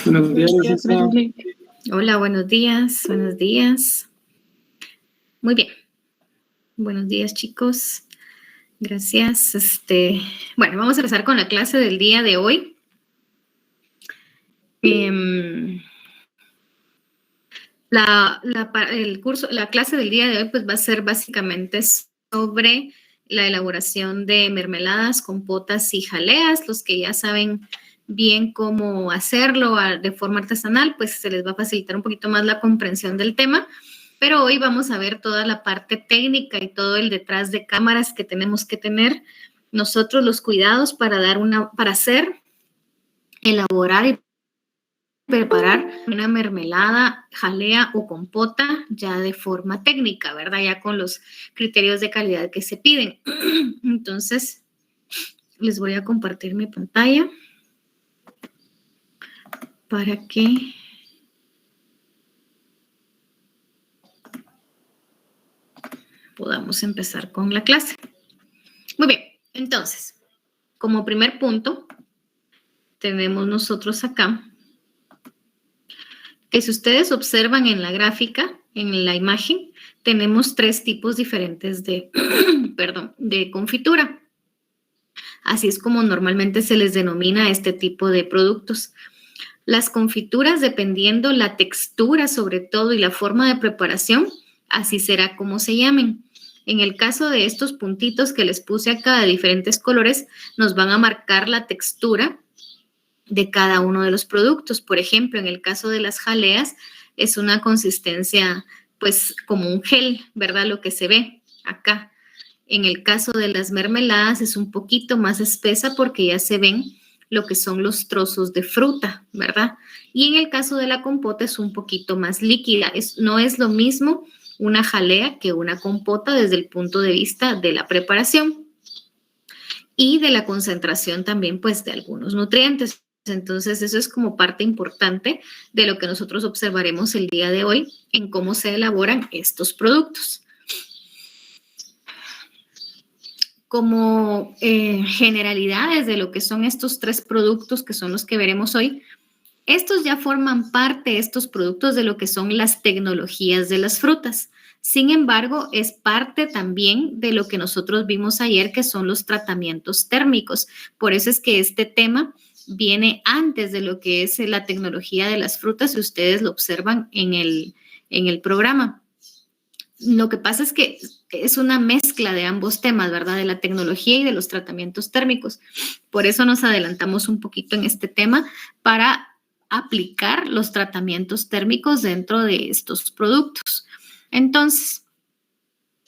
Buenos días, Luisa. Hola, buenos días, buenos días. Muy bien. Buenos días, chicos. Gracias. Bueno, vamos a empezar con la clase del día de hoy. La clase del día de hoy pues va a ser básicamente sobre la elaboración de mermeladas, compotas y jaleas. Los que ya saben bien cómo hacerlo de forma artesanal, pues se les va a facilitar un poquito más la comprensión del tema. Pero hoy vamos a ver toda la parte técnica y todo el detrás de cámaras que tenemos que tener nosotros, los cuidados para hacer, elaborar y preparar una mermelada, jalea o compota ya de forma técnica, ¿verdad? Ya con los criterios de calidad que se piden. Entonces, les voy a compartir mi pantalla para que podamos empezar con la clase. Muy bien, entonces, como primer punto, tenemos nosotros acá que si ustedes observan en la gráfica, en la imagen, tenemos tres tipos diferentes de, de confitura. Así es como normalmente se les denomina este tipo de productos. Las confituras, dependiendo la textura sobre todo y la forma de preparación, así será como se llamen. En el caso de estos puntitos que les puse acá de diferentes colores, nos van a marcar la textura de cada uno de los productos. Por ejemplo, en el caso de las jaleas, es una consistencia, pues, como un gel, ¿verdad? Lo que se ve acá. En el caso de las mermeladas es un poquito más espesa porque ya se ven lo que son los trozos de fruta, ¿verdad? Y en el caso de la compota es un poquito más líquida. No es lo mismo una jalea que una compota desde el punto de vista de la preparación y de la concentración también, pues, de algunos nutrientes. Entonces, eso es como parte importante de lo que nosotros observaremos el día de hoy en cómo se elaboran estos productos. Como generalidades de lo que son estos tres productos que son los que veremos hoy, estos ya forman parte, estos productos, de lo que son las tecnologías de las frutas. Sin embargo, es parte también de lo que nosotros vimos ayer, que son los tratamientos térmicos. Por eso es que este tema viene antes de lo que es la tecnología de las frutas, si ustedes lo observan en el programa. Lo que pasa es que es una mezcla de ambos temas, ¿verdad? De la tecnología y de los tratamientos térmicos. Por eso nos adelantamos un poquito en este tema para aplicar los tratamientos térmicos dentro de estos productos. Entonces,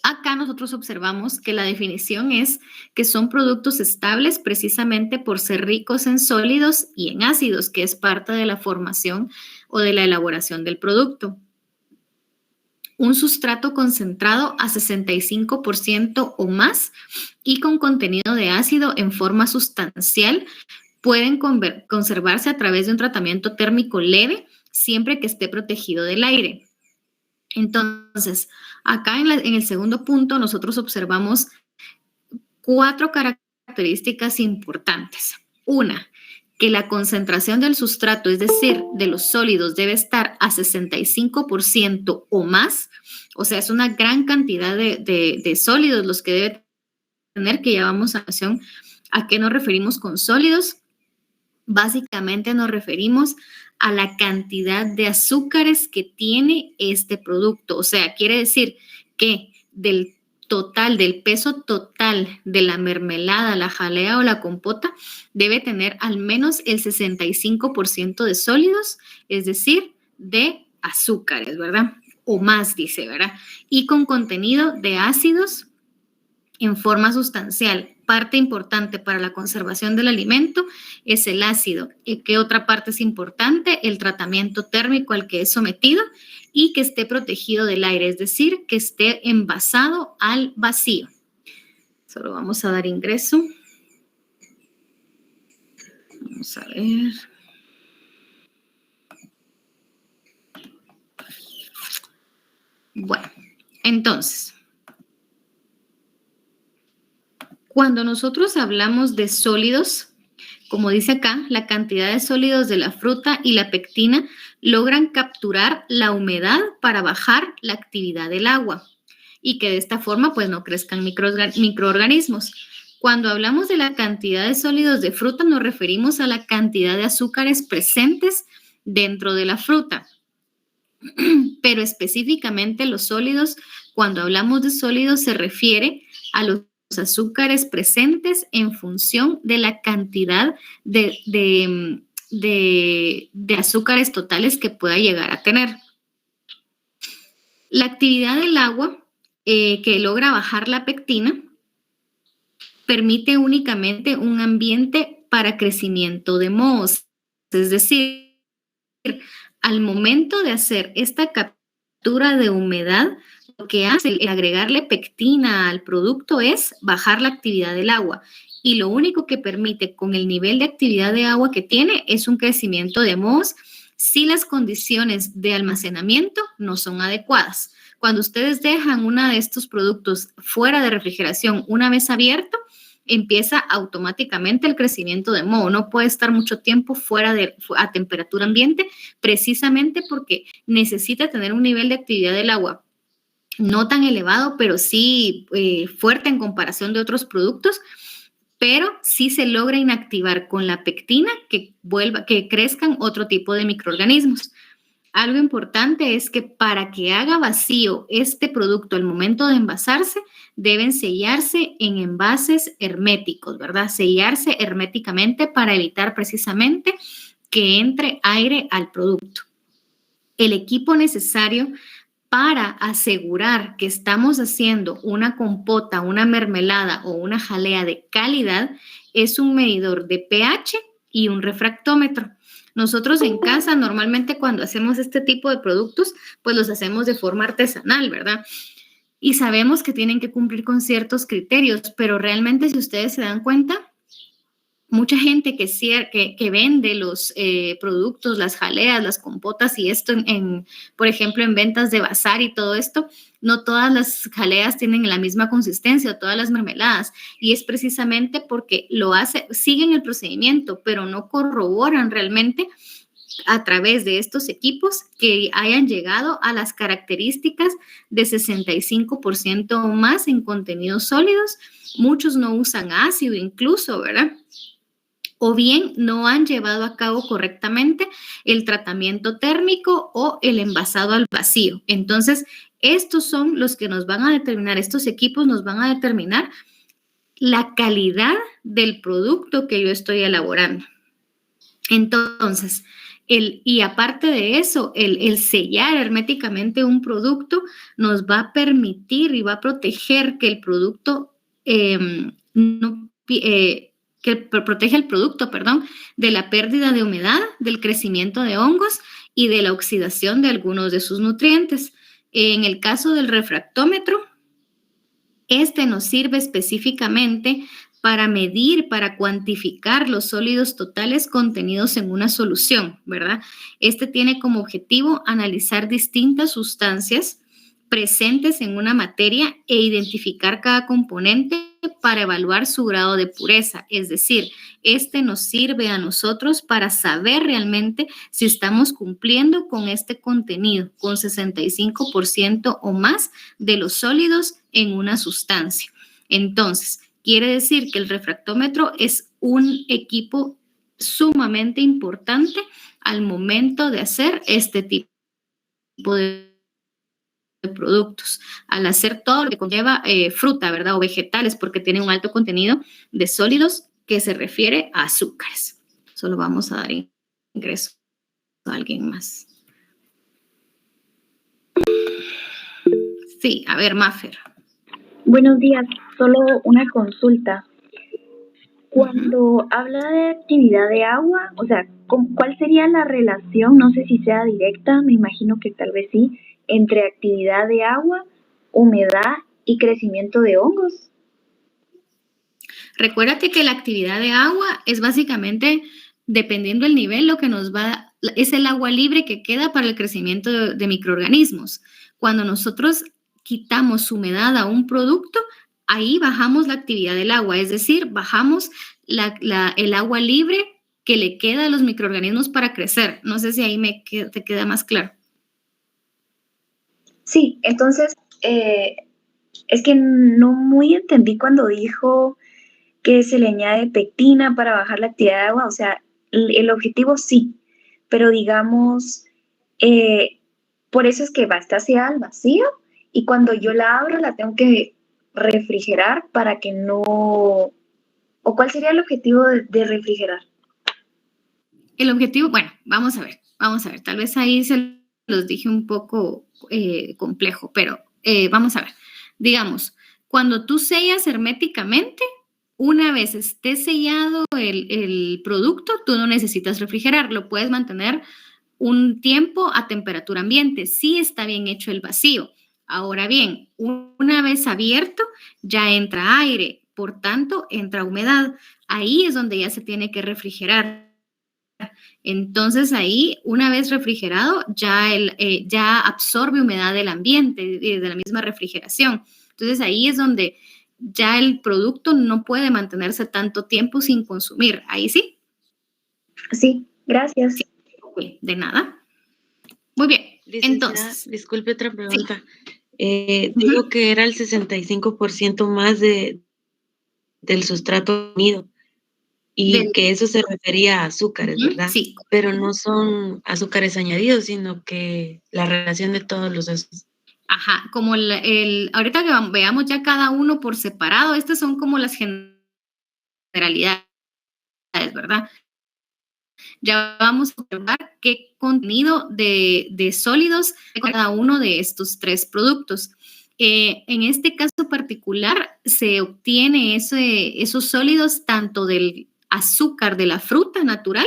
acá nosotros observamos que la definición es que son productos estables precisamente por ser ricos en sólidos y en ácidos, que es parte de la formación o de la elaboración del producto. Un sustrato concentrado a 65% o más y con contenido de ácido en forma sustancial pueden conservarse a través de un tratamiento térmico leve siempre que esté protegido del aire. Entonces, acá en el segundo punto nosotros observamos 4 características importantes. Una, que la concentración del sustrato, es decir, de los sólidos, debe estar a 65% o más. O sea, es una gran cantidad de sólidos los que debe tener, que ya vamos a qué nos referimos con sólidos. Básicamente nos referimos a la cantidad de azúcares que tiene este producto. O sea, quiere decir que del peso total de la mermelada, la jalea o la compota, debe tener al menos el 65% de sólidos, es decir, de azúcares, ¿verdad? O más, dice, ¿verdad? Y con contenido de ácidos en forma sustancial. Parte importante para la conservación del alimento es el ácido. ¿Qué otra parte es importante? El tratamiento térmico al que es sometido y que esté protegido del aire, es decir, que esté envasado al vacío. Solo vamos a dar ingreso. Vamos a ver. Bueno, entonces, cuando nosotros hablamos de sólidos, como dice acá, la cantidad de sólidos de la fruta y la pectina logran capturar la humedad para bajar la actividad del agua y que de esta forma pues no crezcan microorganismos. Cuando hablamos de la cantidad de sólidos de fruta nos referimos a la cantidad de azúcares presentes dentro de la fruta, pero específicamente los sólidos, cuando hablamos de sólidos se refiere a los azúcares presentes en función de la cantidad de azúcares totales que pueda llegar a tener. La actividad del agua que logra bajar la pectina permite únicamente un ambiente para crecimiento de mohos. Es decir, al momento de hacer esta captura de humedad, lo que hace el agregarle pectina al producto es bajar la actividad del agua. Y lo único que permite con el nivel de actividad de agua que tiene es un crecimiento de mohos si las condiciones de almacenamiento no son adecuadas. Cuando ustedes dejan uno de estos productos fuera de refrigeración una vez abierto, empieza automáticamente el crecimiento de moho. No puede estar mucho tiempo a temperatura ambiente, precisamente porque necesita tener un nivel de actividad del agua no tan elevado, pero sí fuerte en comparación de otros productos, pero sí se logra inactivar con la pectina que crezcan otro tipo de microorganismos. Algo importante es que para que haga vacío este producto al momento de envasarse, deben sellarse en envases herméticos, ¿verdad? Sellarse herméticamente para evitar precisamente que entre aire al producto. El equipo necesario para asegurar que estamos haciendo una compota, una mermelada o una jalea de calidad es un medidor de pH y un refractómetro. Nosotros en casa normalmente cuando hacemos este tipo de productos, pues los hacemos de forma artesanal, ¿verdad? Y sabemos que tienen que cumplir con ciertos criterios, pero realmente si ustedes se dan cuenta, mucha gente que vende los productos, las jaleas, las compotas y esto, por ejemplo, en ventas de bazar y todo esto, no todas las jaleas tienen la misma consistencia o todas las mermeladas. Y es precisamente porque siguen el procedimiento, pero no corroboran realmente a través de estos equipos que hayan llegado a las características de 65% o más en contenidos sólidos. Muchos no usan ácido incluso, ¿verdad? O bien no han llevado a cabo correctamente el tratamiento térmico o el envasado al vacío. Entonces, estos son los que nos van a determinar, estos equipos nos van a determinar la calidad del producto que yo estoy elaborando. Entonces, y aparte de eso, el sellar herméticamente un producto nos va a permitir y va a proteger que el producto que protege el producto, de la pérdida de humedad, del crecimiento de hongos y de la oxidación de algunos de sus nutrientes. En el caso del refractómetro, este nos sirve específicamente para medir, para cuantificar los sólidos totales contenidos en una solución, ¿verdad? Este tiene como objetivo analizar distintas sustancias presentes en una materia e identificar cada componente para evaluar su grado de pureza. Es decir, este nos sirve a nosotros para saber realmente si estamos cumpliendo con este contenido, con 65% o más de los sólidos en una sustancia. Entonces, quiere decir que el refractómetro es un equipo sumamente importante al momento de hacer este tipo de productos, al hacer todo lo que conlleva fruta, ¿verdad? O vegetales, porque tiene un alto contenido de sólidos que se refiere a azúcares. Solo vamos a dar ingreso a alguien más. Sí, a ver, Mafer. Buenos días, solo una consulta. Cuando habla de actividad de agua, o sea, ¿cuál sería la relación? No sé si sea directa, me imagino que tal vez sí, entre actividad de agua, humedad y crecimiento de hongos. Recuérdate que la actividad de agua es básicamente, dependiendo del nivel, lo que es el agua libre que queda para el crecimiento de microorganismos. Cuando nosotros quitamos humedad a un producto, ahí bajamos la actividad del agua, es decir, bajamos el agua libre que le queda a los microorganismos para crecer. No sé si ahí te queda más claro. Sí, entonces, es que no muy entendí cuando dijo que se le añade pectina para bajar la actividad de agua, o sea, el objetivo sí, pero digamos, por eso es que va, está así al vacío y cuando yo la abro la tengo que refrigerar para que no... ¿O cuál sería el objetivo de refrigerar? El objetivo, bueno, vamos a ver, tal vez ahí se los dije un poco complejo, pero vamos a ver, digamos, cuando tú sellas herméticamente, una vez esté sellado el producto, tú no necesitas refrigerar, lo puedes mantener un tiempo a temperatura ambiente, sí está bien hecho el vacío. Ahora bien, una vez abierto, ya entra aire, por tanto, entra humedad. Ahí es donde ya se tiene que refrigerar. Entonces ahí, una vez refrigerado, ya absorbe humedad del ambiente, de la misma refrigeración. Entonces ahí es donde ya el producto no puede mantenerse tanto tiempo sin consumir. Ahí sí. Sí, gracias. Sí, de nada. Muy bien. Entonces, disculpe otra pregunta. Sí. Dijo que era el 65% más del sustrato unido y que eso se refería a azúcares, ¿verdad? Sí. Pero no son azúcares añadidos, sino que la relación de todos los azúcares. Ajá, como ahorita que veamos ya cada uno por separado, estas son como las generalidades, ¿verdad? Ya vamos a observar qué contenido de sólidos cada uno de estos tres productos. En este caso particular, se obtiene esos sólidos tanto del azúcar de la fruta natural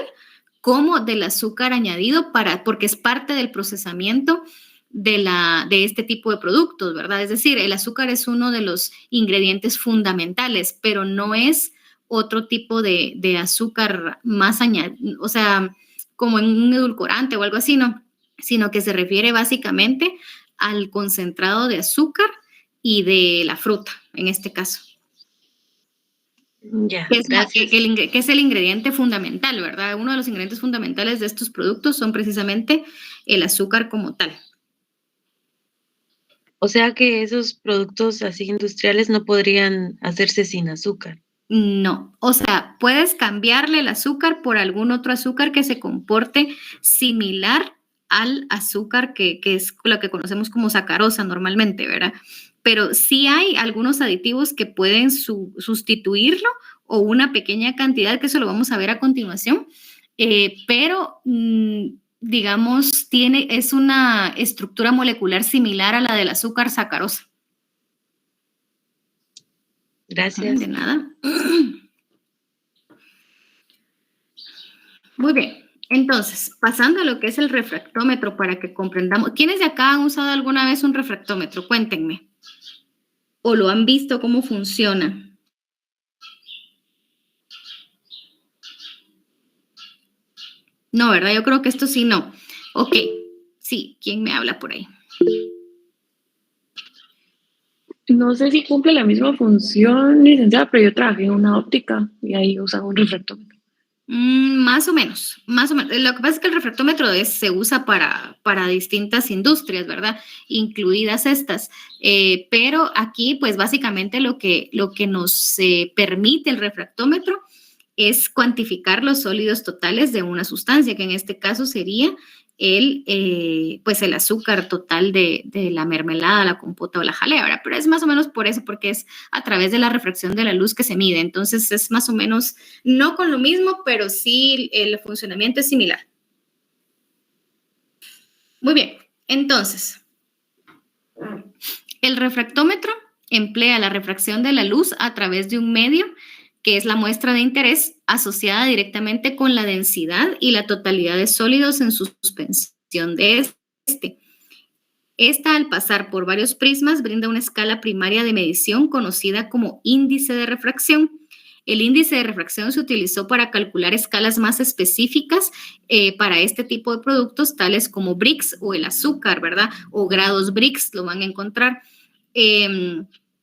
como del azúcar añadido porque es parte del procesamiento de este tipo de productos, ¿verdad? Es decir, el azúcar es uno de los ingredientes fundamentales, pero no es otro tipo de azúcar más añadido, o sea, como en un edulcorante o algo así, no, sino que se refiere básicamente al concentrado de azúcar y de la fruta, en este caso. Ya, gracias. Que es el ingrediente fundamental, ¿verdad? Uno de los ingredientes fundamentales de estos productos son precisamente el azúcar como tal. O sea que esos productos así industriales no podrían hacerse sin azúcar. No, o sea, puedes cambiarle el azúcar por algún otro azúcar que se comporte similar al azúcar que es lo que conocemos como sacarosa normalmente, ¿verdad? Pero sí hay algunos aditivos que pueden sustituirlo o una pequeña cantidad, que eso lo vamos a ver a continuación, pero digamos, es una estructura molecular similar a la del azúcar sacarosa. Gracias. De nada. Muy bien. Entonces, pasando a lo que es el refractómetro para que comprendamos. ¿Quiénes de acá han usado alguna vez un refractómetro? Cuéntenme. ¿O lo han visto cómo funciona? No, ¿verdad? Yo creo que esto sí no. Ok. Sí, ¿quién me habla por ahí? No sé si cumple la misma función, licenciada, pero yo trabajé en una óptica y ahí usan un refractómetro. Más o menos, más o menos. Lo que pasa es que el refractómetro se usa para distintas industrias, ¿verdad? Incluidas estas. Pero aquí, pues básicamente lo que nos permite el refractómetro es cuantificar los sólidos totales de una sustancia, que en este caso sería pues el azúcar total de la mermelada, la compota o la jalea, ¿verdad? Pero es más o menos por eso, porque es a través de la refracción de la luz que se mide. Entonces es más o menos, no con lo mismo, pero sí el funcionamiento es similar. Muy bien, entonces, el refractómetro emplea la refracción de la luz a través de un medio que es la muestra de interés asociada directamente con la densidad y la totalidad de sólidos en su suspensión de este. Esta, al pasar por varios prismas, brinda una escala primaria de medición conocida como índice de refracción. El índice de refracción se utilizó para calcular escalas más específicas para este tipo de productos, tales como Brix o el azúcar, ¿verdad? O grados Brix, lo van a encontrar.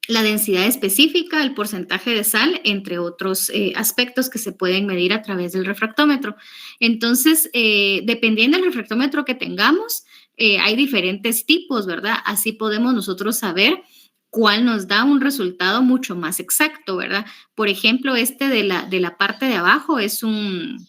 la densidad específica, el porcentaje de sal, entre otros aspectos que se pueden medir a través del refractómetro. Entonces, dependiendo del refractómetro que tengamos, hay diferentes tipos, ¿verdad? Así podemos nosotros saber cuál nos da un resultado mucho más exacto, ¿verdad? Por ejemplo, este de la parte de abajo es un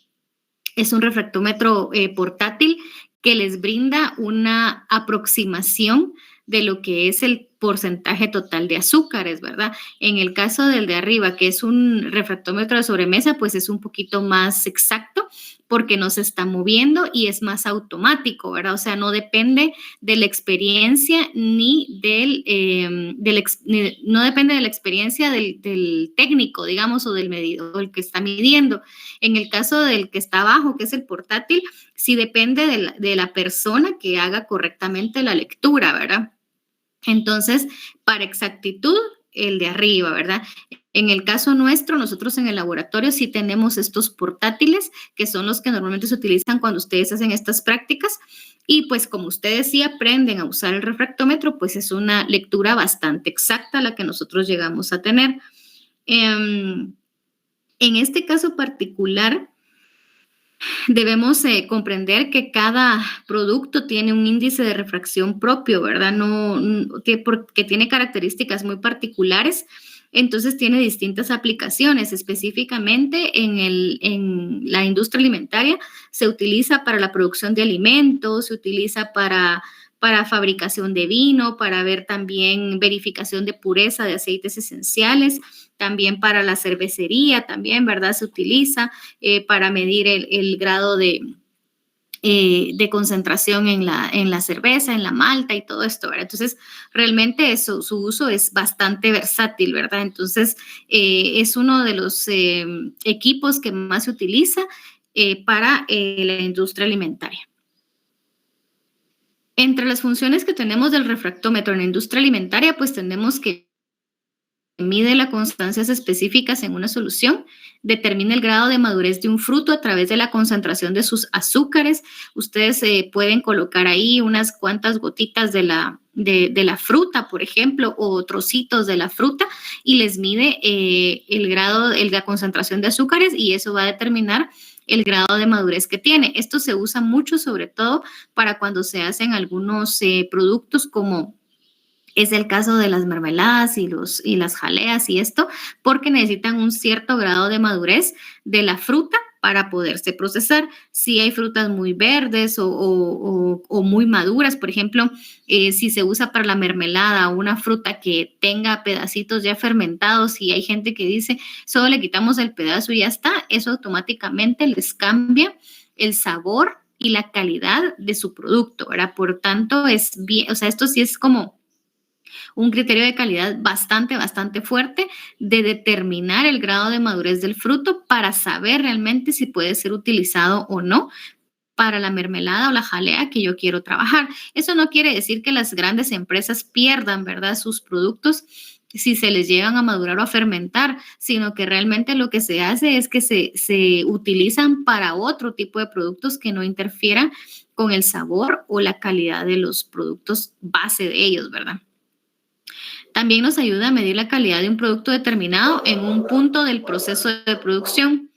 refractómetro portátil que les brinda una aproximación de lo que es el porcentaje total de azúcares, ¿verdad? En el caso del de arriba, que es un refractómetro de sobremesa, pues es un poquito más exacto porque no se está moviendo y es más automático, ¿verdad? O sea, no depende de la experiencia ni no depende de la experiencia del técnico, digamos, o del medidor, el que está midiendo. En el caso del que está abajo, que es el portátil, sí depende de la persona que haga correctamente la lectura, ¿verdad? Entonces, para exactitud, el de arriba, ¿verdad? En el caso nuestro, nosotros en el laboratorio sí tenemos estos portátiles, que son los que normalmente se utilizan cuando ustedes hacen estas prácticas. Y pues como ustedes sí aprenden a usar el refractómetro, pues es una lectura bastante exacta la que nosotros llegamos a tener. En este caso particular, debemos comprender que cada producto tiene un índice de refracción propio, ¿verdad? Porque tiene características muy particulares, entonces tiene distintas aplicaciones. Específicamente en la industria alimentaria se utiliza para la producción de alimentos, se utiliza para fabricación de vino, para ver también verificación de pureza de aceites esenciales, también para la cervecería, también, ¿verdad? Se utiliza para medir el grado de concentración en la cerveza, en la malta y todo esto, ¿verdad? Entonces, realmente su uso es bastante versátil, ¿verdad? Entonces, es uno de los equipos que más se utiliza para la industria alimentaria. Entre las funciones que tenemos del refractómetro en la industria alimentaria, pues tenemos que mide las constancias específicas en una solución, determina el grado de madurez de un fruto a través de la concentración de sus azúcares. Ustedes pueden colocar ahí unas cuantas gotitas de la fruta, por ejemplo, o trocitos de la fruta y les mide la concentración de azúcares y eso va a determinar el grado de madurez que tiene. Esto se usa mucho, sobre todo para cuando se hacen algunos productos como es el caso de las mermeladas y las jaleas y esto, porque necesitan un cierto grado de madurez de la fruta para poderse procesar. Si hay frutas muy verdes o muy maduras, por ejemplo, si se usa para la mermelada una fruta que tenga pedacitos ya fermentados y hay gente que dice, solo le quitamos el pedazo y ya está, eso automáticamente les cambia el sabor y la calidad de su producto, ¿verdad? Por tanto, es bien, o sea, esto sí es como un criterio de calidad bastante fuerte de determinar el grado de madurez del fruto para saber realmente si puede ser utilizado o no para la mermelada o la jalea que yo quiero trabajar. Eso no quiere decir que las grandes empresas pierdan, ¿verdad?, sus productos si se les llegan a madurar o a fermentar, sino que realmente lo que se hace es que se utilizan para otro tipo de productos que no interfieran con el sabor o la calidad de los productos base de ellos, ¿verdad? También nos ayuda a medir la calidad de un producto determinado en un punto del proceso de producción.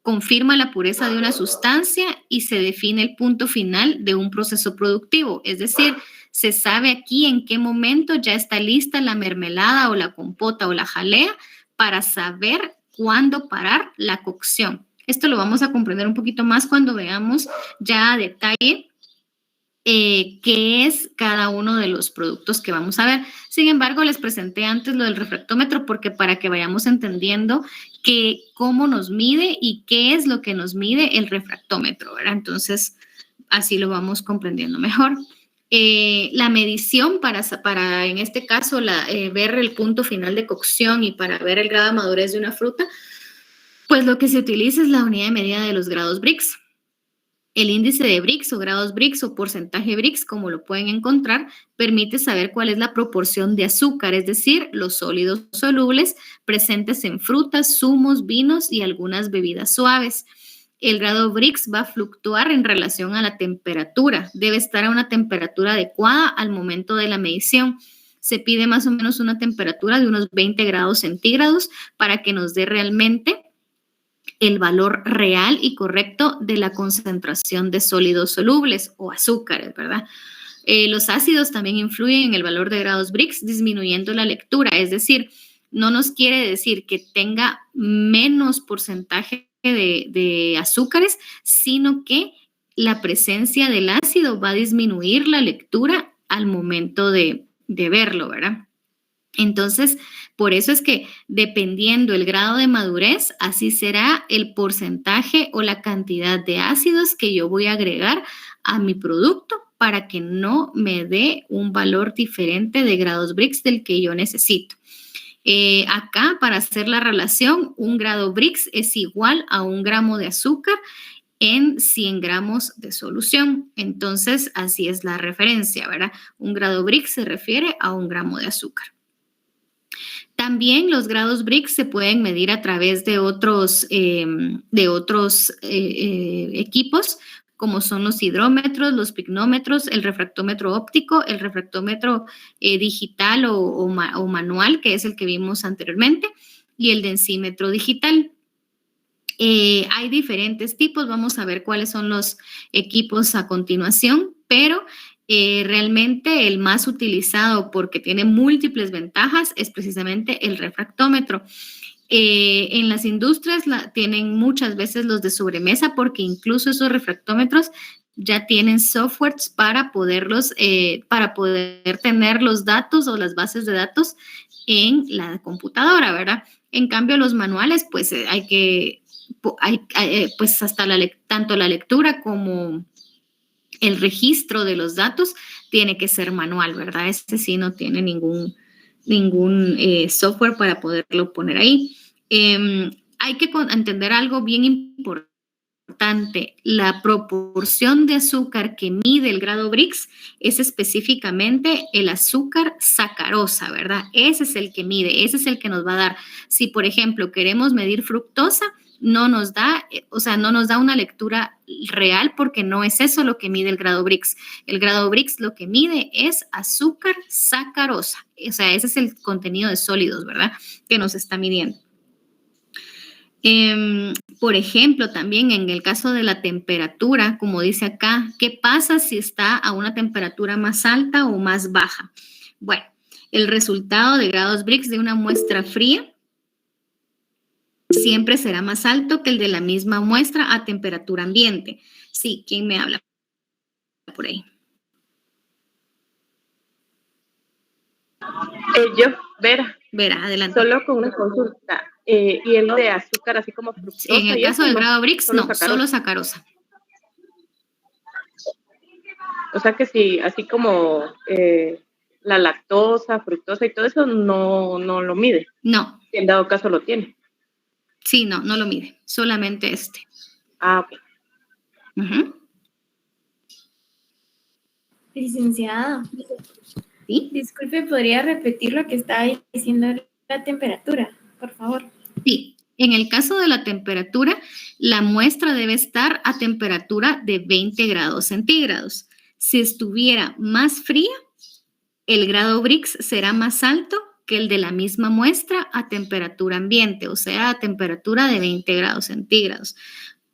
Confirma la pureza de una sustancia y se define el punto final de un proceso productivo. Es decir, se sabe aquí en qué momento ya está lista la mermelada o la compota o la jalea para saber cuándo parar la cocción. Esto lo vamos a comprender un poquito más cuando veamos ya a detalle qué es cada uno de los productos que vamos a ver. Sin embargo, les presenté antes lo del refractómetro porque para que vayamos entendiendo cómo nos mide y qué es lo que nos mide el refractómetro, ¿verdad? Entonces, así lo vamos comprendiendo mejor. La medición para en este caso, ver el punto final de cocción y para ver el grado de madurez de una fruta, pues lo que se utiliza es la unidad de medida de los grados Brix. El índice de Brix o grados Brix o porcentaje Brix, como lo pueden encontrar, permite saber cuál es la proporción de azúcar, es decir, los sólidos solubles presentes en frutas, zumos, vinos y algunas bebidas suaves. El grado Brix va a fluctuar en relación a la temperatura. Debe estar a una temperatura adecuada al momento de la medición. se pide más o menos una temperatura de unos 20 grados centígrados para que nos dé realmente el valor real y correcto de la concentración de sólidos solubles o azúcares, ¿verdad? Los ácidos también influyen en el valor de grados Brix, disminuyendo la lectura, es decir, no nos quiere decir que tenga menos porcentaje de azúcares, sino que la presencia del ácido va a disminuir la lectura al momento de verlo, ¿verdad? Entonces, por eso es que dependiendo el grado de madurez, así será el porcentaje o la cantidad de ácidos que yo voy a agregar a mi producto para que no me dé un valor diferente de grados Brix del que yo necesito. Acá, para hacer la relación, 1 grado Brix es igual a 1 gramo de azúcar en 100 gramos de solución. Entonces, así es la referencia, ¿verdad? 1 grado Brix se refiere a 1 gramo de azúcar. También los grados Brix se pueden medir a través de otros equipos, como son los hidrómetros, los pignómetros, el refractómetro óptico, el refractómetro digital o manual, que es el que vimos anteriormente, y el densímetro digital. Hay diferentes tipos, vamos a ver cuáles son los equipos a continuación, pero realmente el más utilizado porque tiene múltiples ventajas es precisamente el refractómetro. En las industrias tienen muchas veces los de sobremesa porque incluso esos refractómetros ya tienen softwares para poder tener los datos o las bases de datos en la computadora, ¿verdad? En cambio, los manuales, pues pues hasta tanto la lectura como el registro de los datos tiene que ser manual, ¿verdad? Este sí no tiene ningún software para poderlo poner ahí. Hay que entender algo bien importante. La proporción de azúcar que mide el grado Brix es específicamente el azúcar sacarosa, ¿verdad? Ese es el que mide, ese es el que nos va a dar. Si, por ejemplo, queremos medir fructosa, no nos da una lectura real porque no es eso lo que mide el grado Brix. El grado Brix lo que mide es azúcar sacarosa. O sea, ese es el contenido de sólidos, ¿verdad? Que nos está midiendo. Por ejemplo, también en el caso de la temperatura, como dice acá, ¿qué pasa si está a una temperatura más alta o más baja? Bueno, el resultado de grados Brix de una muestra fría siempre será más alto que el de la misma muestra a temperatura ambiente. Sí, ¿quién me habla por ahí? Yo, Vera. Vera, adelante. Solo con una consulta. ¿Y el de azúcar, así como fructosa? En el caso del grado Brix, no, solo sacarosa. O sea que sí, así como la lactosa, fructosa y todo eso no lo mide. No. Si en dado caso lo tiene. Sí, no lo mide, solamente este. Ah, ok. Licenciada. ¿Sí? Disculpe, ¿podría repetir lo que estaba diciendo la temperatura, por favor? Sí. En el caso de la temperatura, la muestra debe estar a temperatura de 20 grados centígrados. Si estuviera más fría, el grado Brix será más alto que el de la misma muestra a temperatura ambiente, o sea, a temperatura de 20 grados centígrados,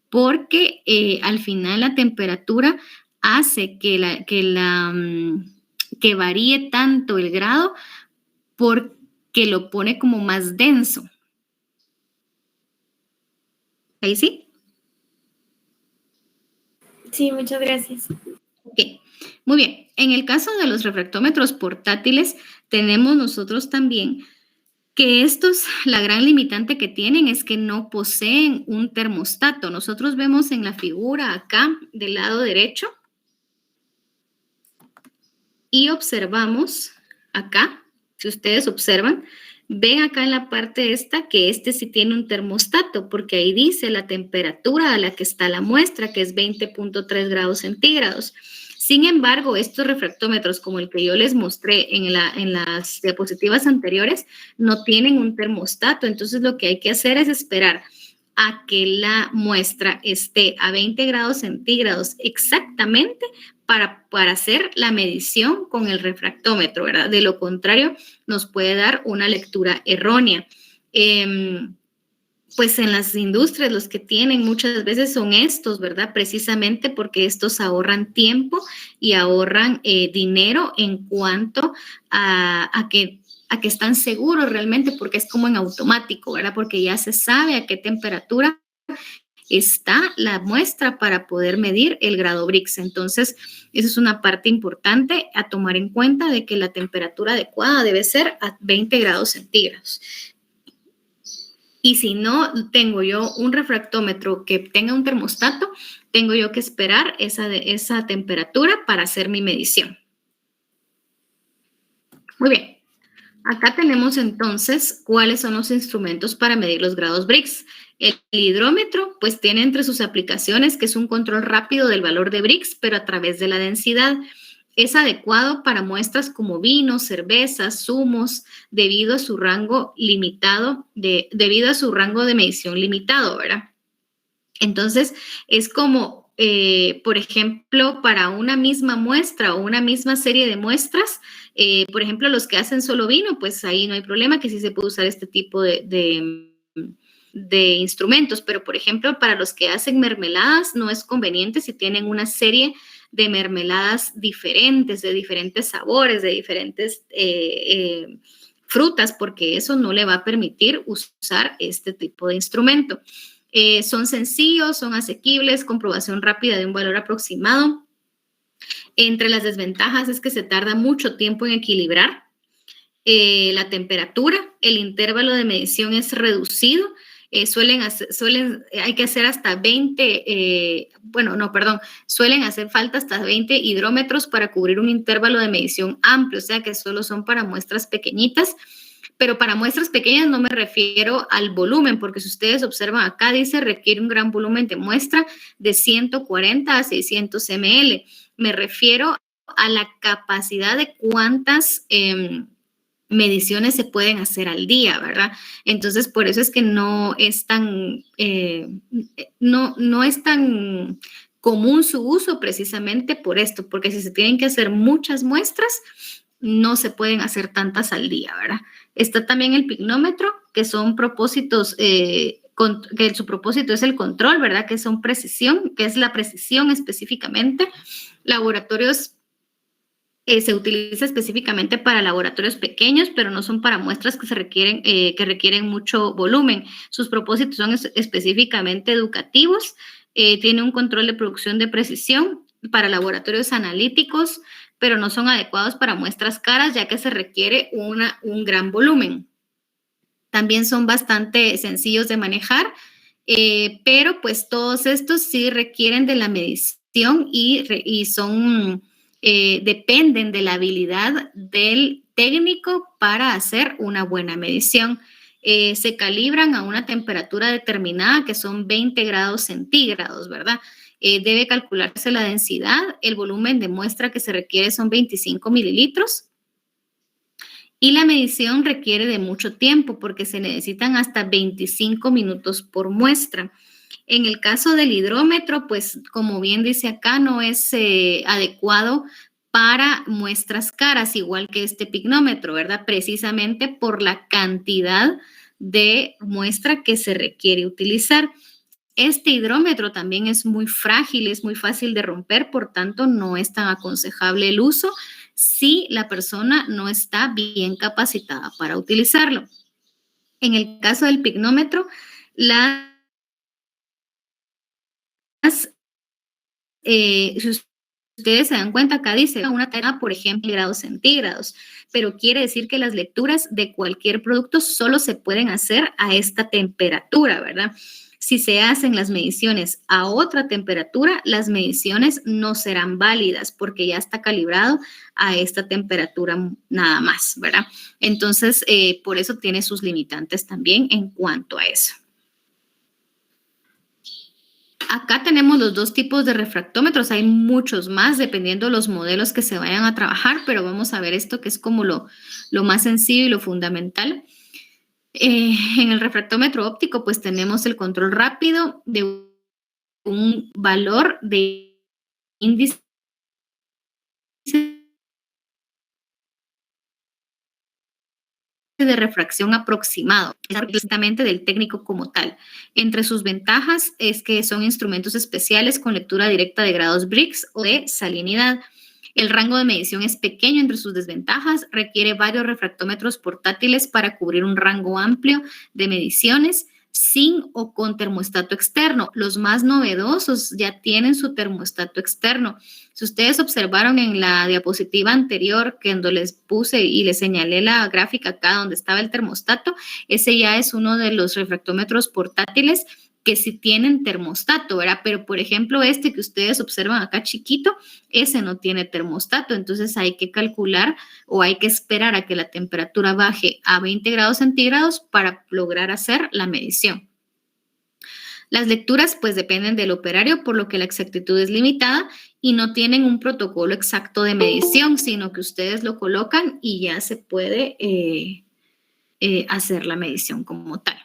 porque al final la temperatura hace que varíe tanto el grado porque lo pone como más denso. ¿Ahí sí? Sí, muchas gracias. Ok, muy bien. En el caso de los refractómetros portátiles, tenemos nosotros también que estos, la gran limitante que tienen es que no poseen un termostato. Nosotros vemos en la figura acá del lado derecho y observamos acá, si ustedes observan, ven acá en la parte esta que este sí tiene un termostato porque ahí dice la temperatura a la que está la muestra, que es 20.3 grados centígrados. Sin embargo, estos refractómetros, como el que yo les mostré en las diapositivas anteriores, no tienen un termostato. Entonces, lo que hay que hacer es esperar a que la muestra esté a 20 grados centígrados exactamente para hacer la medición con el refractómetro, ¿verdad? De lo contrario, nos puede dar una lectura errónea. Pues en las industrias los que tienen muchas veces son estos, ¿verdad? Precisamente porque estos ahorran tiempo y ahorran dinero en cuanto a que están seguros realmente, porque es como en automático, ¿verdad? Porque ya se sabe a qué temperatura está la muestra para poder medir el grado Brix. Entonces, esa es una parte importante a tomar en cuenta, de que la temperatura adecuada debe ser a 20 grados centígrados. Y si no tengo yo un refractómetro que tenga un termostato, tengo yo que esperar esa temperatura para hacer mi medición. Muy bien. Acá tenemos entonces cuáles son los instrumentos para medir los grados Brix. El hidrómetro, pues tiene entre sus aplicaciones que es un control rápido del valor de Brix, pero a través de la densidad. Es adecuado para muestras como vinos, cervezas, zumos, debido a su rango limitado, debido a su rango de medición limitado, ¿verdad? Entonces, es como, por ejemplo, para una misma muestra o una misma serie de muestras, por ejemplo, los que hacen solo vino, pues ahí no hay problema, que sí se puede usar este tipo de instrumentos, pero por ejemplo, para los que hacen mermeladas no es conveniente si tienen una serie de mermeladas diferentes, de diferentes sabores, de diferentes frutas, porque eso no le va a permitir usar este tipo de instrumento. Son sencillos, son asequibles, comprobación rápida de un valor aproximado. Entre las desventajas es que se tarda mucho tiempo en equilibrar la temperatura, el intervalo de medición es reducido, hay que hacer hasta 20, suelen hacer falta hasta 20 hidrómetros para cubrir un intervalo de medición amplio, o sea que solo son para muestras pequeñitas. Pero para muestras pequeñas no me refiero al volumen, porque si ustedes observan acá, dice requiere un gran volumen de muestra de 140 a 600 ml. Me refiero a la capacidad de cuántas mediciones se pueden hacer al día, ¿verdad? Entonces, por eso es que no es tan común su uso, precisamente por esto, porque si se tienen que hacer muchas muestras, no se pueden hacer tantas al día, ¿verdad? Está también el pignómetro, que son propósitos, que su propósito es el control, ¿verdad? Que son precisión, que es la precisión específicamente. Laboratorios, se utiliza específicamente para laboratorios pequeños, pero no son para muestras que requieren mucho volumen. Sus propósitos son específicamente educativos. Tiene un control de producción de precisión para laboratorios analíticos, pero no son adecuados para muestras caras, ya que se requiere un gran volumen. También son bastante sencillos de manejar, pero pues todos estos sí requieren de la medición y son, dependen de la habilidad del técnico para hacer una buena medición. Se calibran a una temperatura determinada, que son 20 grados centígrados, ¿verdad? Debe calcularse la densidad, el volumen de muestra que se requiere son 25 mililitros y la medición requiere de mucho tiempo porque se necesitan hasta 25 minutos por muestra. En el caso del hidrómetro, pues como bien dice acá, no es adecuado para muestras caras, igual que este pignómetro, ¿verdad? Precisamente por la cantidad de muestra que se requiere utilizar. Este hidrómetro también es muy frágil, es muy fácil de romper, por tanto no es tan aconsejable el uso si la persona no está bien capacitada para utilizarlo. En el caso del pignómetro, si ustedes se dan cuenta, acá dice una tela, por ejemplo, grados centígrados, pero quiere decir que las lecturas de cualquier producto solo se pueden hacer a esta temperatura, ¿verdad? Si se hacen las mediciones a otra temperatura, las mediciones no serán válidas porque ya está calibrado a esta temperatura nada más, ¿verdad? Entonces, por eso tiene sus limitantes también en cuanto a eso. Acá tenemos los dos tipos de refractómetros, hay muchos más dependiendo de los modelos que se vayan a trabajar, pero vamos a ver esto que es como lo más sencillo y lo fundamental. En el refractómetro óptico, pues tenemos el control rápido de un valor de índice de refracción aproximado, explícitamente del técnico como tal. Entre sus ventajas es que son instrumentos especiales con lectura directa de grados Brix o de salinidad. El rango de medición es pequeño. Entre sus desventajas, requiere varios refractómetros portátiles para cubrir un rango amplio de mediciones sin o con termostato externo. Los más novedosos ya tienen su termostato externo. Si ustedes observaron en la diapositiva anterior, que cuando les puse y les señalé la gráfica acá donde estaba el termostato, ese ya es uno de los refractómetros portátiles que sí tienen termostato, ¿verdad? Pero, por ejemplo, este que ustedes observan acá chiquito, ese no tiene termostato, entonces hay que calcular o hay que esperar a que la temperatura baje a 20 grados centígrados para lograr hacer la medición. Las lecturas pues dependen del operario, por lo que la exactitud es limitada y no tienen un protocolo exacto de medición, sino que ustedes lo colocan y ya se puede hacer la medición como tal.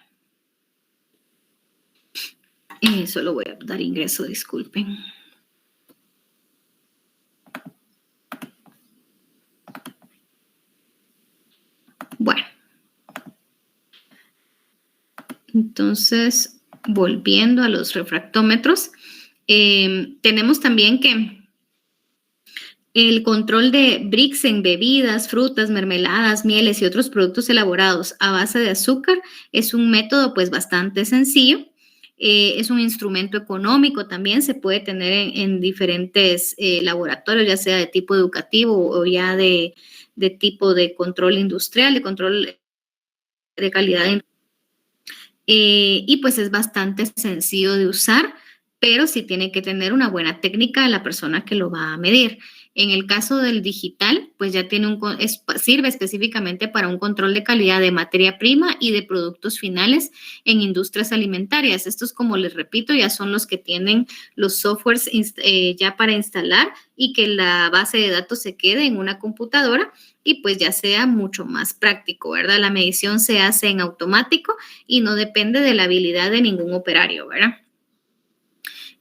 Solo voy a dar ingreso, disculpen. Bueno. Entonces, volviendo a los refractómetros, tenemos también que el control de Brix en bebidas, frutas, mermeladas, mieles y otros productos elaborados a base de azúcar es un método pues bastante sencillo. Es un instrumento económico también, se puede tener en diferentes laboratorios, ya sea de tipo educativo o ya de tipo de control industrial, de control de calidad. Y pues es bastante sencillo de usar, pero sí tiene que tener una buena técnica de la persona que lo va a medir. En el caso del digital, pues ya tiene sirve específicamente para un control de calidad de materia prima y de productos finales en industrias alimentarias. Estos, como les repito, ya son los que tienen los softwares ya para instalar y que la base de datos se quede en una computadora y pues ya sea mucho más práctico, ¿verdad? La medición se hace en automático y no depende de la habilidad de ningún operario, ¿verdad?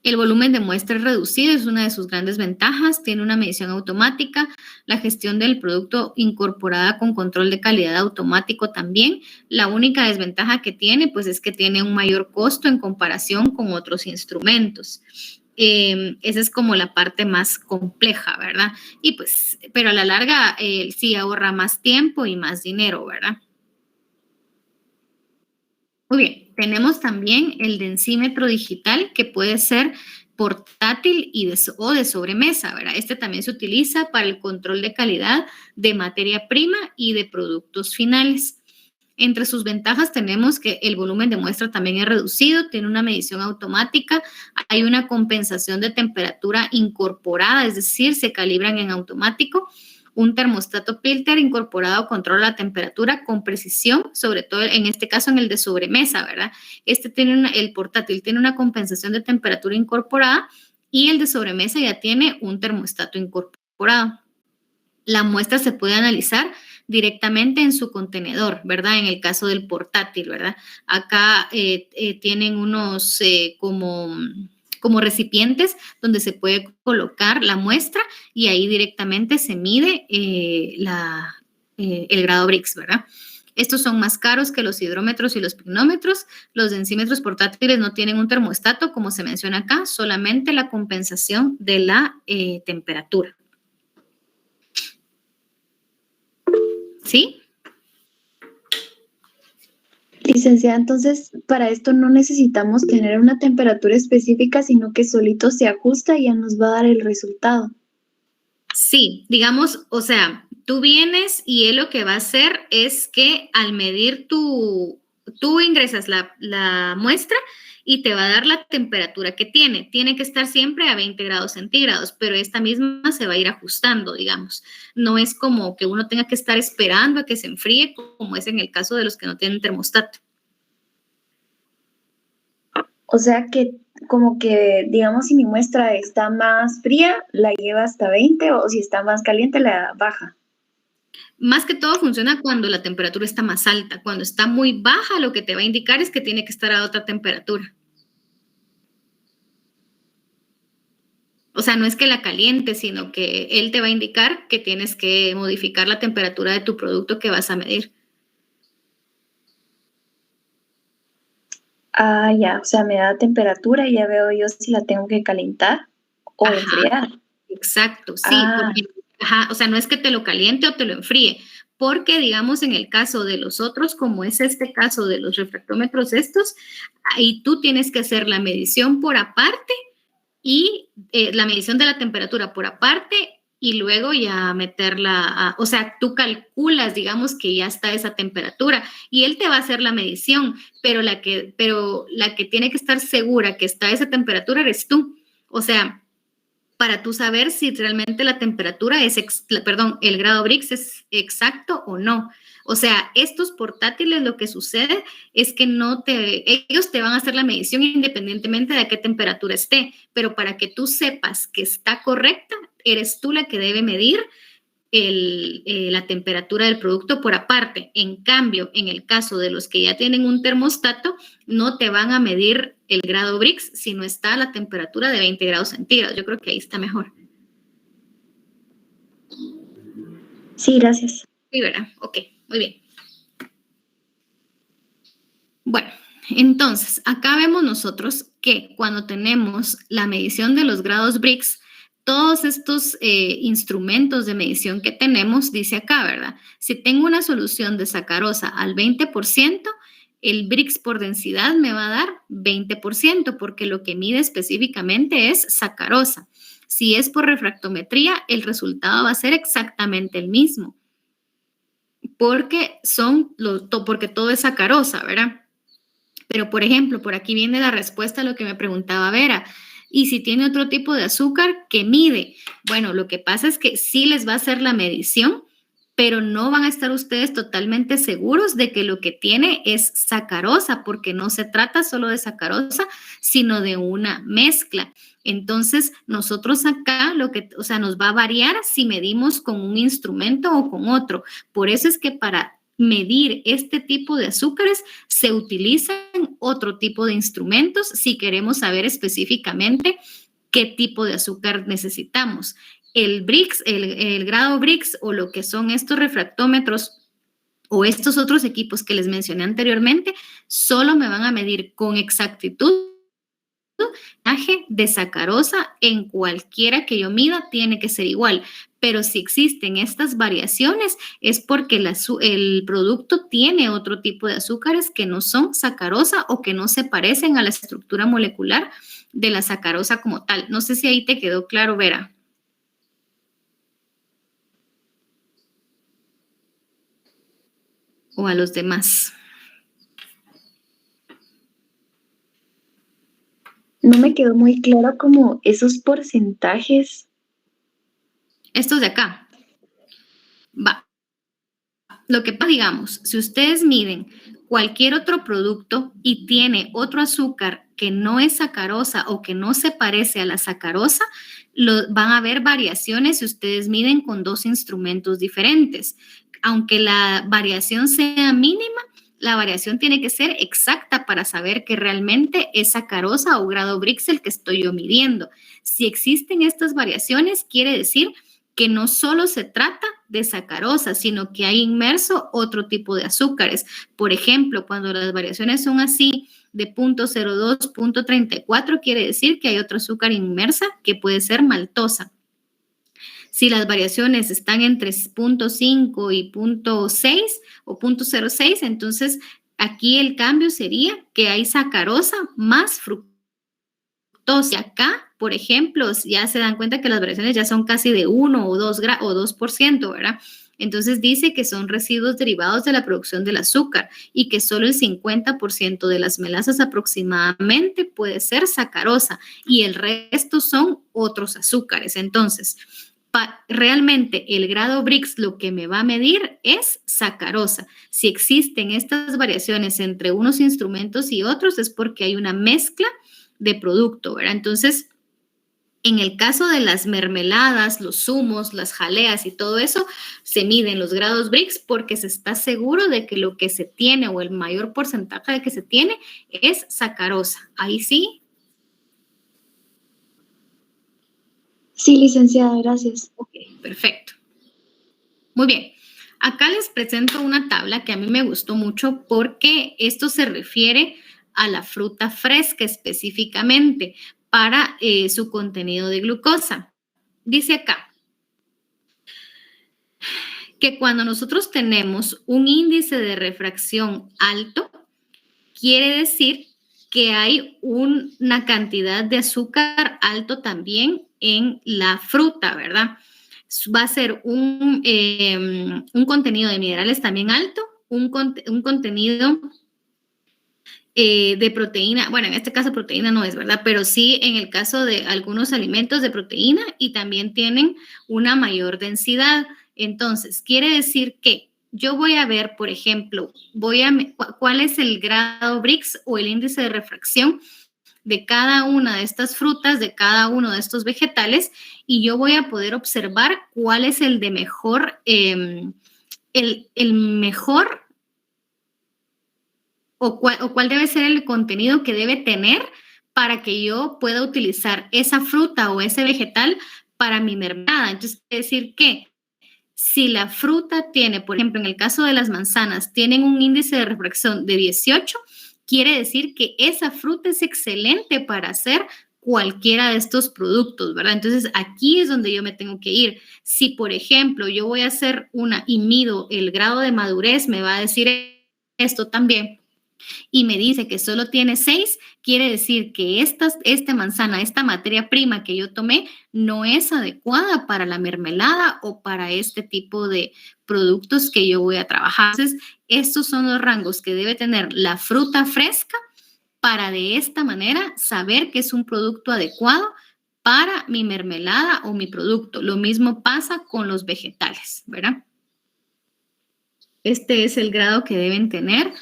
El volumen de muestra es reducido, es una de sus grandes ventajas, tiene una medición automática, la gestión del producto incorporada con control de calidad automático también. La única desventaja que tiene, pues es que tiene un mayor costo en comparación con otros instrumentos. Esa es como la parte más compleja, ¿verdad? Y pues, pero a la larga sí ahorra más tiempo y más dinero, ¿verdad? Muy bien, tenemos también el densímetro digital que puede ser portátil o de sobremesa, ¿verdad? Este también se utiliza para el control de calidad de materia prima y de productos finales. Entre sus ventajas tenemos que el volumen de muestra también es reducido, tiene una medición automática, hay una compensación de temperatura incorporada, es decir, se calibran en automático. Un termostato filter incorporado controla la temperatura con precisión, sobre todo en este caso en el de sobremesa, ¿verdad? El portátil tiene una compensación de temperatura incorporada y el de sobremesa ya tiene un termostato incorporado. La muestra se puede analizar directamente en su contenedor, ¿verdad? En el caso del portátil, ¿verdad? Acá tienen unos como recipientes donde se puede colocar la muestra y ahí directamente se mide el grado Brix, ¿verdad? Estos son más caros que los hidrómetros y los pignómetros. Los densímetros portátiles no tienen un termostato, como se menciona acá, solamente la compensación de la temperatura. ¿Sí? Licenciada, entonces para esto no necesitamos tener una temperatura específica, sino que solito se ajusta y ya nos va a dar el resultado. Sí, digamos, o sea, tú vienes y él lo que va a hacer es que al medir tú ingresas la muestra y te va a dar la temperatura que tiene. Tiene que estar siempre a 20 grados centígrados, pero esta misma se va a ir ajustando, digamos. No es como que uno tenga que estar esperando a que se enfríe, como es en el caso de los que no tienen termostato. O sea que como que, digamos, si mi muestra está más fría, la lleva hasta 20 o si está más caliente, la baja. Más que todo funciona cuando la temperatura está más alta. Cuando está muy baja, lo que te va a indicar es que tiene que estar a otra temperatura. O sea, no es que la caliente, sino que él te va a indicar que tienes que modificar la temperatura de tu producto que vas a medir. Ah, ya, o sea, me da temperatura y ya veo yo si la tengo que calentar o Ajá. enfriar. Exacto, sí, Ah. porque, o sea, no es que te lo caliente o te lo enfríe, porque digamos en el caso de los otros, como es este caso de los refractómetros estos, ahí tú tienes que hacer la medición por aparte y la medición de la temperatura por aparte y luego ya meterla, o sea, tú calculas, digamos, que ya está esa temperatura y él te va a hacer la medición, pero la que tiene que estar segura que está esa temperatura eres tú. O sea, para tú saber si realmente la temperatura es, el grado Brix es exacto o no. O sea, estos portátiles lo que sucede es que ellos te van a hacer la medición independientemente de a qué temperatura esté, pero para que tú sepas que está correcta, eres tú la que debe medir la temperatura del producto por aparte. En cambio, en el caso de los que ya tienen un termostato, no te van a medir el grado Brix si no está a la temperatura de 20 grados centígrados. Yo creo que ahí está mejor. Sí, gracias. Sí, ¿verdad? Ok, muy bien. Bueno, entonces, acá vemos nosotros que cuando tenemos la medición de los grados Brix, todos estos instrumentos de medición que tenemos, dice acá, ¿verdad? Si tengo una solución de sacarosa al 20%, el Brix por densidad me va a dar 20%, porque lo que mide específicamente es sacarosa. Si es por refractometría, el resultado va a ser exactamente el mismo, porque todo es sacarosa, ¿verdad? Pero, por ejemplo, por aquí viene la respuesta a lo que me preguntaba Vera. Y si tiene otro tipo de azúcar, ¿qué mide? Bueno, lo que pasa es que sí les va a hacer la medición, pero no van a estar ustedes totalmente seguros de que lo que tiene es sacarosa, porque no se trata solo de sacarosa, sino de una mezcla. Entonces, nosotros acá nos va a variar si medimos con un instrumento o con otro. Por eso es que para medir este tipo de azúcares se utilizan otro tipo de instrumentos si queremos saber específicamente qué tipo de azúcar necesitamos. El Brix, el grado Brix o lo que son estos refractómetros o estos otros equipos que les mencioné anteriormente, solo me van a medir con exactitud de sacarosa. En cualquiera que yo mida tiene que ser igual, pero si existen estas variaciones es porque el producto tiene otro tipo de azúcares que no son sacarosa o que no se parecen a la estructura molecular de la sacarosa como tal. No sé si ahí te quedó claro, Vera. O a los demás. No me quedó muy claro como esos porcentajes. Estos de acá. Va. Lo que pasa, digamos, si ustedes miden cualquier otro producto y tiene otro azúcar que no es sacarosa o que no se parece a la sacarosa, van a haber variaciones si ustedes miden con dos instrumentos diferentes. Aunque la variación sea mínima, la variación tiene que ser exacta para saber que realmente es sacarosa o grado Brix el que estoy yo midiendo. Si existen estas variaciones, quiere decir que no solo se trata de sacarosa, sino que hay inmerso otro tipo de azúcares. Por ejemplo, cuando las variaciones son así de 0.02, 0.34, quiere decir que hay otro azúcar inmersa que puede ser maltosa. Si las variaciones están entre 0.5 y 0.6 o 0.06, entonces aquí el cambio sería que hay sacarosa más fructosa. Y acá, por ejemplo, ya se dan cuenta que las variaciones ya son casi de 1 o 2%, ¿verdad? Entonces dice que son residuos derivados de la producción del azúcar y que solo el 50% de las melasas aproximadamente puede ser sacarosa y el resto son otros azúcares. Entonces, realmente el grado Brix lo que me va a medir es sacarosa. Si existen estas variaciones entre unos instrumentos y otros es porque hay una mezcla de producto, ¿verdad? Entonces, En el caso de las mermeladas, los zumos, las jaleas y todo eso, se miden los grados Brix porque se está seguro de que lo que se tiene o el mayor porcentaje de que se tiene es sacarosa. Ahí sí. Sí, licenciada, gracias. Ok, perfecto. Muy bien. Acá les presento una tabla que a mí me gustó mucho porque esto se refiere a la fruta fresca específicamente para su contenido de glucosa. Dice acá que cuando nosotros tenemos un índice de refracción alto, quiere decir que hay una cantidad de azúcar alto también en la fruta, ¿verdad? Va a ser un contenido de minerales también alto, un contenido de proteína, bueno, en este caso proteína no es, ¿verdad? Pero sí en el caso de algunos alimentos de proteína y también tienen una mayor densidad. Entonces, quiere decir que yo voy a ver, por ejemplo, cuál es el grado Brix o el índice de refracción de cada una de estas frutas, de cada uno de estos vegetales, y yo voy a poder observar cuál es el de mejor, el mejor o cuál debe ser el contenido que debe tener para que yo pueda utilizar esa fruta o ese vegetal para mi mermelada. Entonces, quiere decir que si la fruta tiene, por ejemplo, en el caso de las manzanas, tienen un índice de refracción de 18, quiere decir que esa fruta es excelente para hacer cualquiera de estos productos, ¿verdad? Entonces, aquí es donde yo me tengo que ir. Si, por ejemplo, yo voy a hacer y mido el grado de madurez, me va a decir esto también, y me dice que solo tiene 6, quiere decir que esta manzana, esta materia prima que yo tomé, no es adecuada para la mermelada o para este tipo de productos que yo voy a trabajar. Entonces, estos son los rangos que debe tener la fruta fresca para de esta manera saber que es un producto adecuado para mi mermelada o mi producto. Lo mismo pasa con los vegetales, ¿verdad? Este es el grado que deben tener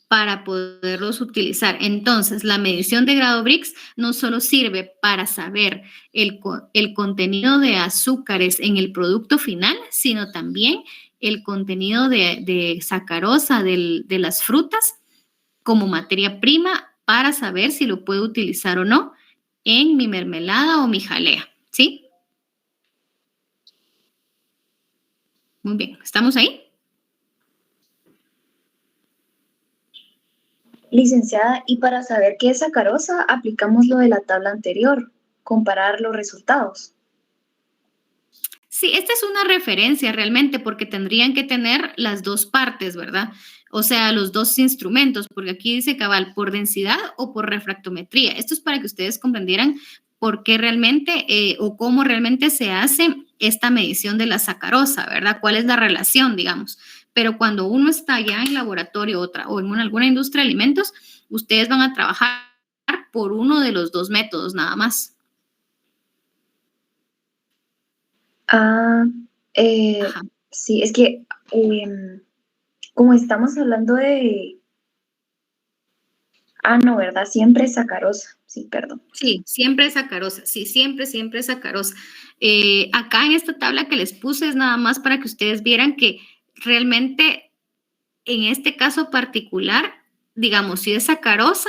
para poderlos utilizar. Entonces, la medición de grado Brix no solo sirve para saber el contenido de azúcares en el producto final, sino también el contenido de sacarosa de las frutas como materia prima para saber si lo puedo utilizar o no en mi mermelada o mi jalea, ¿sí? Muy bien, ¿estamos ahí? Licenciada, y para saber qué es sacarosa, aplicamos lo de la tabla anterior, comparar los resultados. Sí, esta es una referencia realmente porque tendrían que tener las dos partes, ¿verdad? O sea, los dos instrumentos, porque aquí dice cabal por densidad o por refractometría. Esto es para que ustedes comprendieran por qué realmente o cómo realmente se hace esta medición de la sacarosa, ¿verdad? ¿Cuál es la relación, digamos? Pero cuando uno está ya en laboratorio o en alguna industria de alimentos, ustedes van a trabajar por uno de los dos métodos nada más. Sí, es que como estamos hablando de... no, ¿verdad? Siempre es sacarosa. Sí, perdón. Sí, siempre es sacarosa. Sí, siempre es sacarosa. Acá en esta tabla que les puse es nada más para que ustedes vieran que realmente en este caso particular, digamos, si es sacarosa,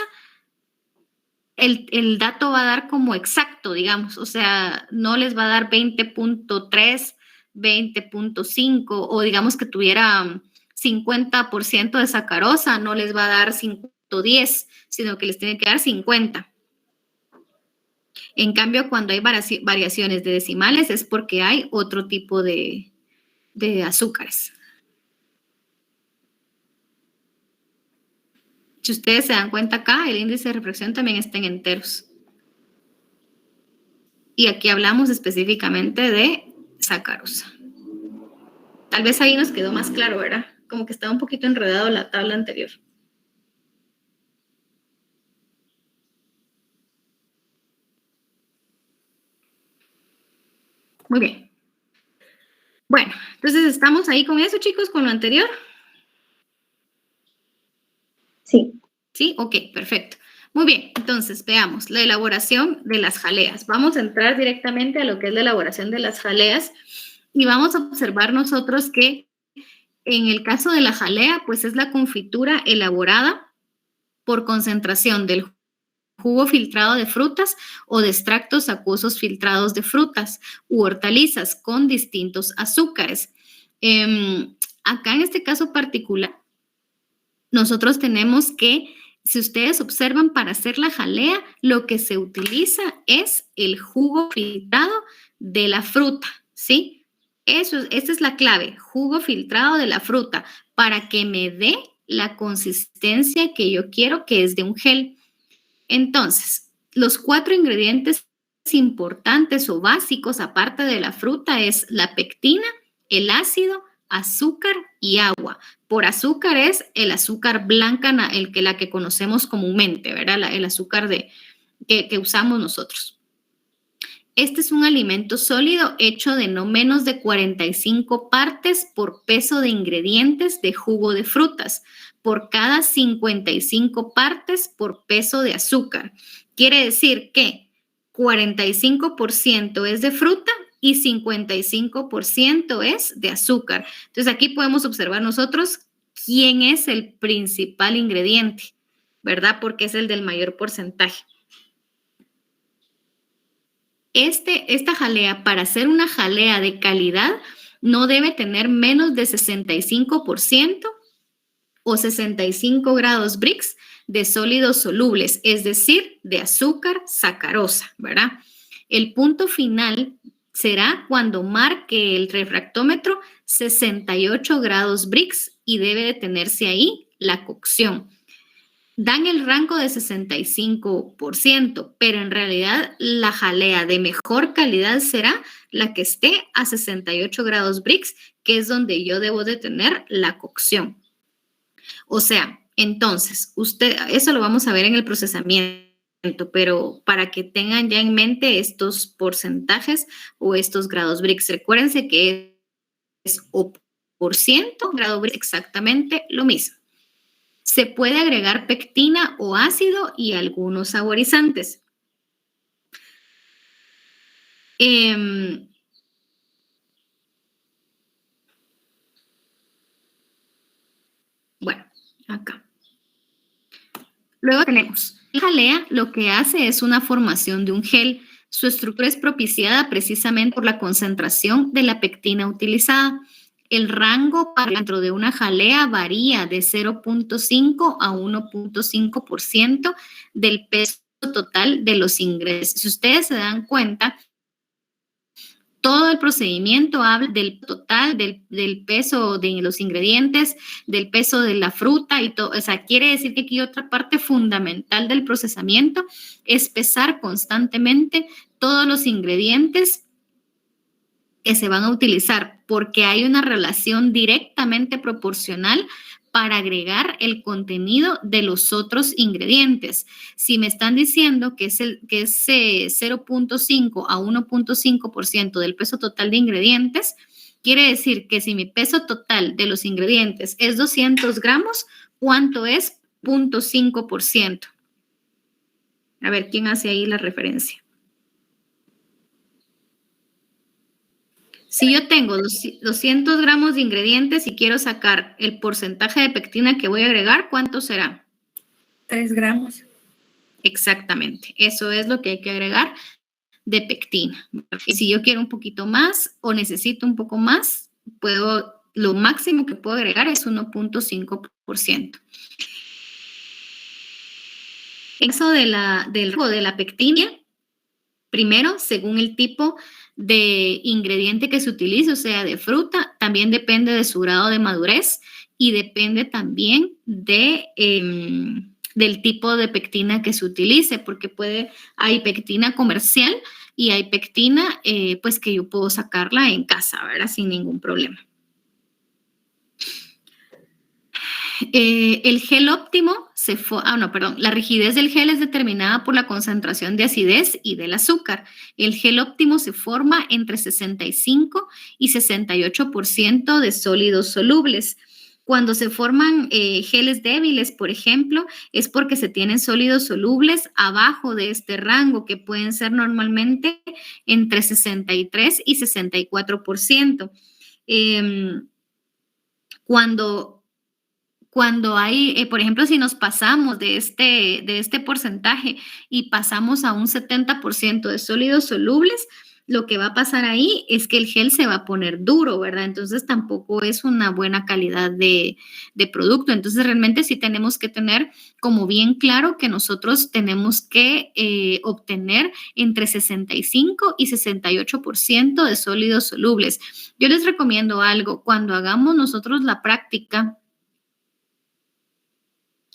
el dato va a dar como exacto, digamos, o sea, no les va a dar 20.3, 20.5 o digamos que tuviera 50% de sacarosa, no les va a dar 5.10, sino que les tiene que dar 50. En cambio, cuando hay variaciones de decimales es porque hay otro tipo de azúcares. Si ustedes se dan cuenta acá, el índice de refracción también está en enteros. Y aquí hablamos específicamente de sacarosa. Tal vez ahí nos quedó más claro, ¿verdad? Como que estaba un poquito enredado la tabla anterior. Muy bien. Bueno, entonces estamos ahí con eso, chicos, con lo anterior. Sí. Sí, ok, perfecto. Muy bien, entonces veamos la elaboración de las jaleas. Vamos a entrar directamente a lo que es la elaboración de las jaleas y vamos a observar nosotros que en el caso de la jalea, pues es la confitura elaborada por concentración del jugo filtrado de frutas o de extractos acuosos filtrados de frutas u hortalizas con distintos azúcares. Acá en este caso particular, nosotros tenemos que, si ustedes observan, para hacer la jalea, lo que se utiliza es el jugo filtrado de la fruta, ¿sí? Esta es la clave, jugo filtrado de la fruta, para que me dé la consistencia que yo quiero, que es de un gel. Entonces, los 4 ingredientes importantes o básicos, aparte de la fruta, es la pectina, el ácido, azúcar y agua. Por azúcar es el azúcar blanca, la que conocemos comúnmente, ¿verdad? El azúcar que usamos nosotros. Este es un alimento sólido hecho de no menos de 45 partes por peso de ingredientes de jugo de frutas, por cada 55 partes por peso de azúcar. Quiere decir que 45% es de fruta y 55% es de azúcar. Entonces aquí podemos observar nosotros quién es el principal ingrediente, ¿verdad? Porque es el del mayor porcentaje. Esta jalea, para hacer una jalea de calidad, no debe tener menos de 65% o 65 grados Brix de sólidos solubles, es decir, de azúcar sacarosa, ¿verdad? El punto final será cuando marque el refractómetro 68 grados Brix y debe detenerse ahí la cocción. Dan el rango de 65%, pero en realidad la jalea de mejor calidad será la que esté a 68 grados Brix, que es donde yo debo de tener la cocción. O sea, entonces, eso lo vamos a ver en el procesamiento, pero para que tengan ya en mente estos porcentajes o estos grados Brix, recuérdense que es o por ciento, grado Brix, exactamente lo mismo. Se puede agregar pectina o ácido y algunos saborizantes. Bueno, acá. Luego tenemos la jalea, lo que hace es una formación de un gel. Su estructura es propiciada precisamente por la concentración de la pectina utilizada. El rango dentro de una jalea varía de 0.5 a 1.5% del peso total de los ingredientes. Si ustedes se dan cuenta, todo el procedimiento habla del total, del peso de los ingredientes, del peso de la fruta y todo. O sea, quiere decir que aquí otra parte fundamental del procesamiento es pesar constantemente todos los ingredientes que se van a utilizar, porque hay una relación directamente proporcional para agregar el contenido de los otros ingredientes. Si me están diciendo que es 0.5 a 1.5% del peso total de ingredientes, quiere decir que si mi peso total de los ingredientes es 200 gramos, ¿cuánto es 0.5%? A ver, ¿quién hace ahí la referencia? Si yo tengo 200 gramos de ingredientes y quiero sacar el porcentaje de pectina que voy a agregar, ¿cuánto será? 3 gramos. Exactamente, eso es lo que hay que agregar de pectina. Y si yo quiero un poquito más o necesito un poco más, lo máximo que puedo agregar es 1.5%. Eso de la pectina, primero, según el tipo de ingrediente que se utilice, o sea, de fruta, también depende de su grado de madurez y depende también del tipo de pectina que se utilice, porque hay pectina comercial y hay pectina pues que yo puedo sacarla en casa, ¿verdad? Sin ningún problema. El gel óptimo la rigidez del gel es determinada por la concentración de acidez y del azúcar. El gel óptimo se forma entre 65 y 68% de sólidos solubles. Cuando se forman geles débiles, por ejemplo, es porque se tienen sólidos solubles abajo de este rango, que pueden ser normalmente entre 63 y 64%. Cuando hay, por ejemplo, si nos pasamos de este porcentaje y pasamos a un 70% de sólidos solubles, lo que va a pasar ahí es que el gel se va a poner duro, ¿verdad? Entonces tampoco es una buena calidad de producto. Entonces realmente sí tenemos que tener como bien claro que nosotros tenemos que obtener entre 65 y 68% de sólidos solubles. Yo les recomiendo algo, cuando hagamos nosotros la práctica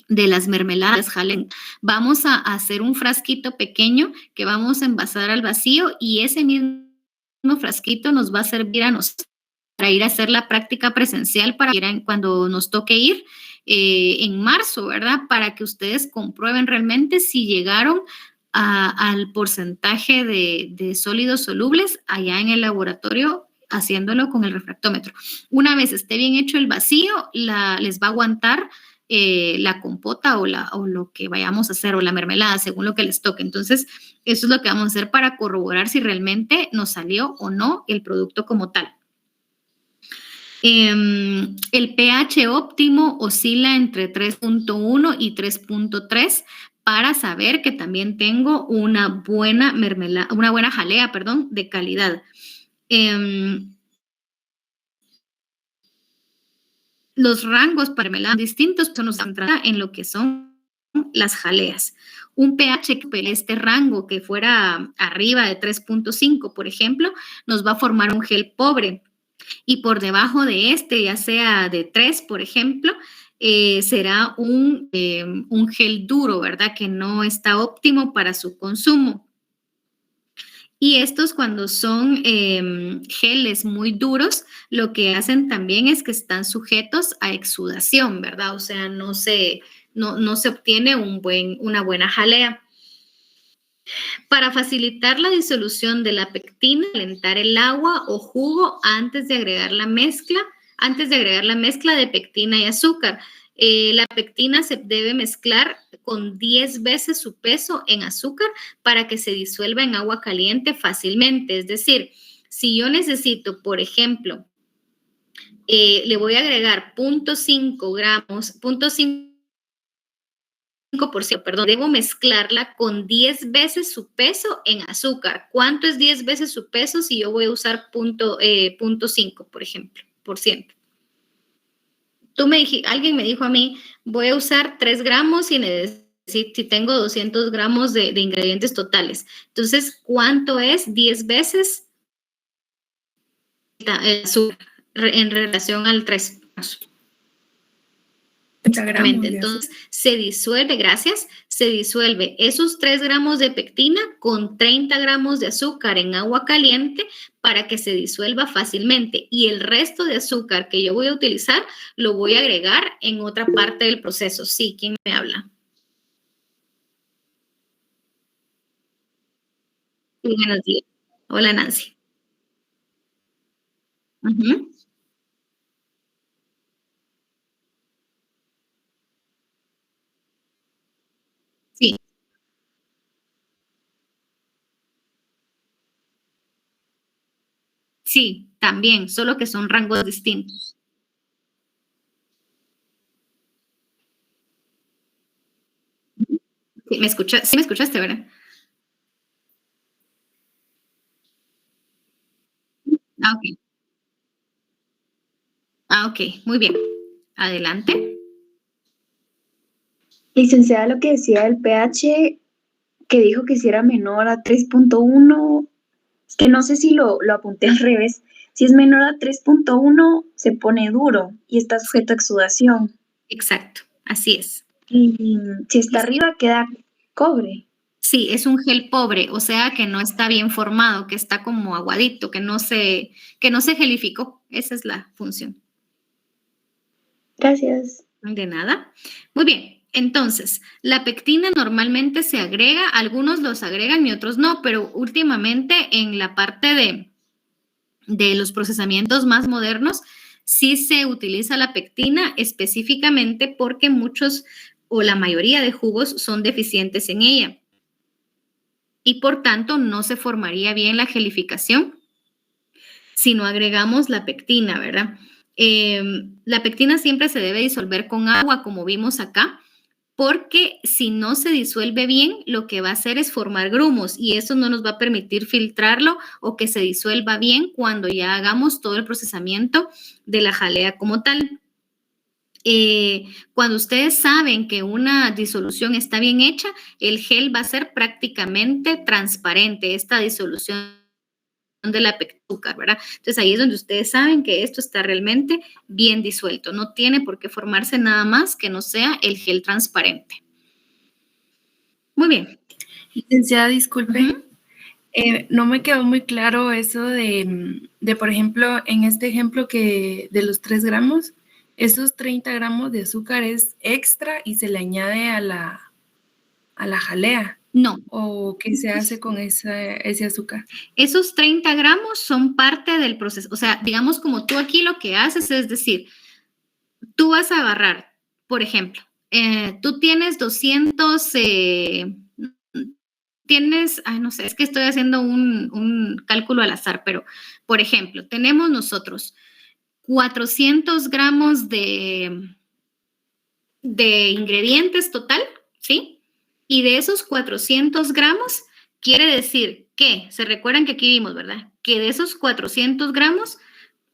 de las mermeladas, jalen, vamos a hacer un frasquito pequeño que vamos a envasar al vacío y ese mismo frasquito nos va a servir a nosotros para ir a hacer la práctica presencial para ir cuando nos toque ir en marzo, ¿verdad? Para que ustedes comprueben realmente si llegaron al porcentaje de sólidos solubles allá en el laboratorio haciéndolo con el refractómetro. Una vez esté bien hecho el vacío, les va a aguantar la compota o lo que vayamos a hacer o la mermelada, según lo que les toque. Entonces, eso es lo que vamos a hacer para corroborar si realmente nos salió o no el producto como tal. El pH óptimo oscila entre 3.1 y 3.3 para saber que también tengo una buena jalea, de calidad. Los rangos para mermeladas distintos nos centran en lo que son las jaleas. Un pH este rango que fuera arriba de 3.5, por ejemplo, nos va a formar un gel pobre. Y por debajo de ya sea de 3, por ejemplo, será un gel duro, ¿verdad? Que no está óptimo para su consumo. Y estos cuando son geles muy duros, lo que hacen también es que están sujetos a exudación, ¿verdad? O sea, no se obtiene una buena jalea. Para facilitar la disolución de la pectina, calentar el agua o jugo antes de agregar la mezcla de pectina y azúcar. La pectina se debe mezclar con 10 veces su peso en azúcar para que se disuelva en agua caliente fácilmente. Es decir, si yo necesito, por ejemplo, le voy a agregar 0.5 gramos, 0.5%, debo mezclarla con 10 veces su peso en azúcar. ¿Cuánto es 10 veces su peso si yo voy a usar 0.5, por ejemplo, por ciento? Alguien me dijo a mí, voy a usar 3 gramos si tengo 200 gramos de ingredientes totales. Entonces, ¿cuánto es 10 veces el azúcar en relación al 3 gramos? Entonces, se disuelve esos 3 gramos de pectina con 30 gramos de azúcar en agua caliente para que se disuelva fácilmente. Y el resto de azúcar que yo voy a utilizar lo voy a agregar en otra parte del proceso. Sí, ¿quién me habla? Sí, buenos días. Hola, Nancy. Uh-huh. Sí. Sí, también, solo que son rangos distintos. Sí, sí me escuchaste, ¿verdad? Ah, ok. Ah, ok, muy bien. Adelante. Licenciada, lo que decía del pH, que dijo que si era menor a 3.1, es que no sé si lo apunté al revés. Si es menor a 3.1, se pone duro y está sujeto a exudación. Exacto, así es. Y si está arriba, queda cobre. Sí, es un gel pobre, o sea que no está bien formado, que está como aguadito, que no se gelificó. Esa es la función. Gracias. De nada. Muy bien. Entonces, la pectina normalmente se agrega, algunos los agregan y otros no, pero últimamente en la parte de los procesamientos más modernos sí se utiliza la pectina específicamente porque muchos o la mayoría de jugos son deficientes en ella. Y por tanto no se formaría bien la gelificación si no agregamos la pectina, ¿verdad? La pectina siempre se debe disolver con agua, como vimos acá, porque si no se disuelve bien, lo que va a hacer es formar grumos y eso no nos va a permitir filtrarlo o que se disuelva bien cuando ya hagamos todo el procesamiento de la jalea como tal. Cuando ustedes saben que una disolución está bien hecha, el gel va a ser prácticamente transparente, esta disolución de la azúcar, ¿verdad? Entonces ahí es donde ustedes saben que esto está realmente bien disuelto. No tiene por qué formarse nada más que no sea el gel transparente. Muy bien. Licenciada, disculpe. No me quedó muy claro eso de, por ejemplo, en este ejemplo que de los 3 gramos, esos 30 gramos de azúcar es extra y se le añade a la jalea. No. ¿O qué se hace con ese azúcar? Esos 30 gramos son parte del proceso. O sea, digamos como tú aquí lo que haces es decir, tú vas a agarrar, por ejemplo, tú tienes 200, no sé, es que estoy haciendo un cálculo al azar, pero, por ejemplo, tenemos nosotros 400 gramos de ingredientes total, ¿sí? Y de esos 400 gramos, quiere decir que, se recuerdan que aquí vimos, ¿verdad? Que de esos 400 gramos,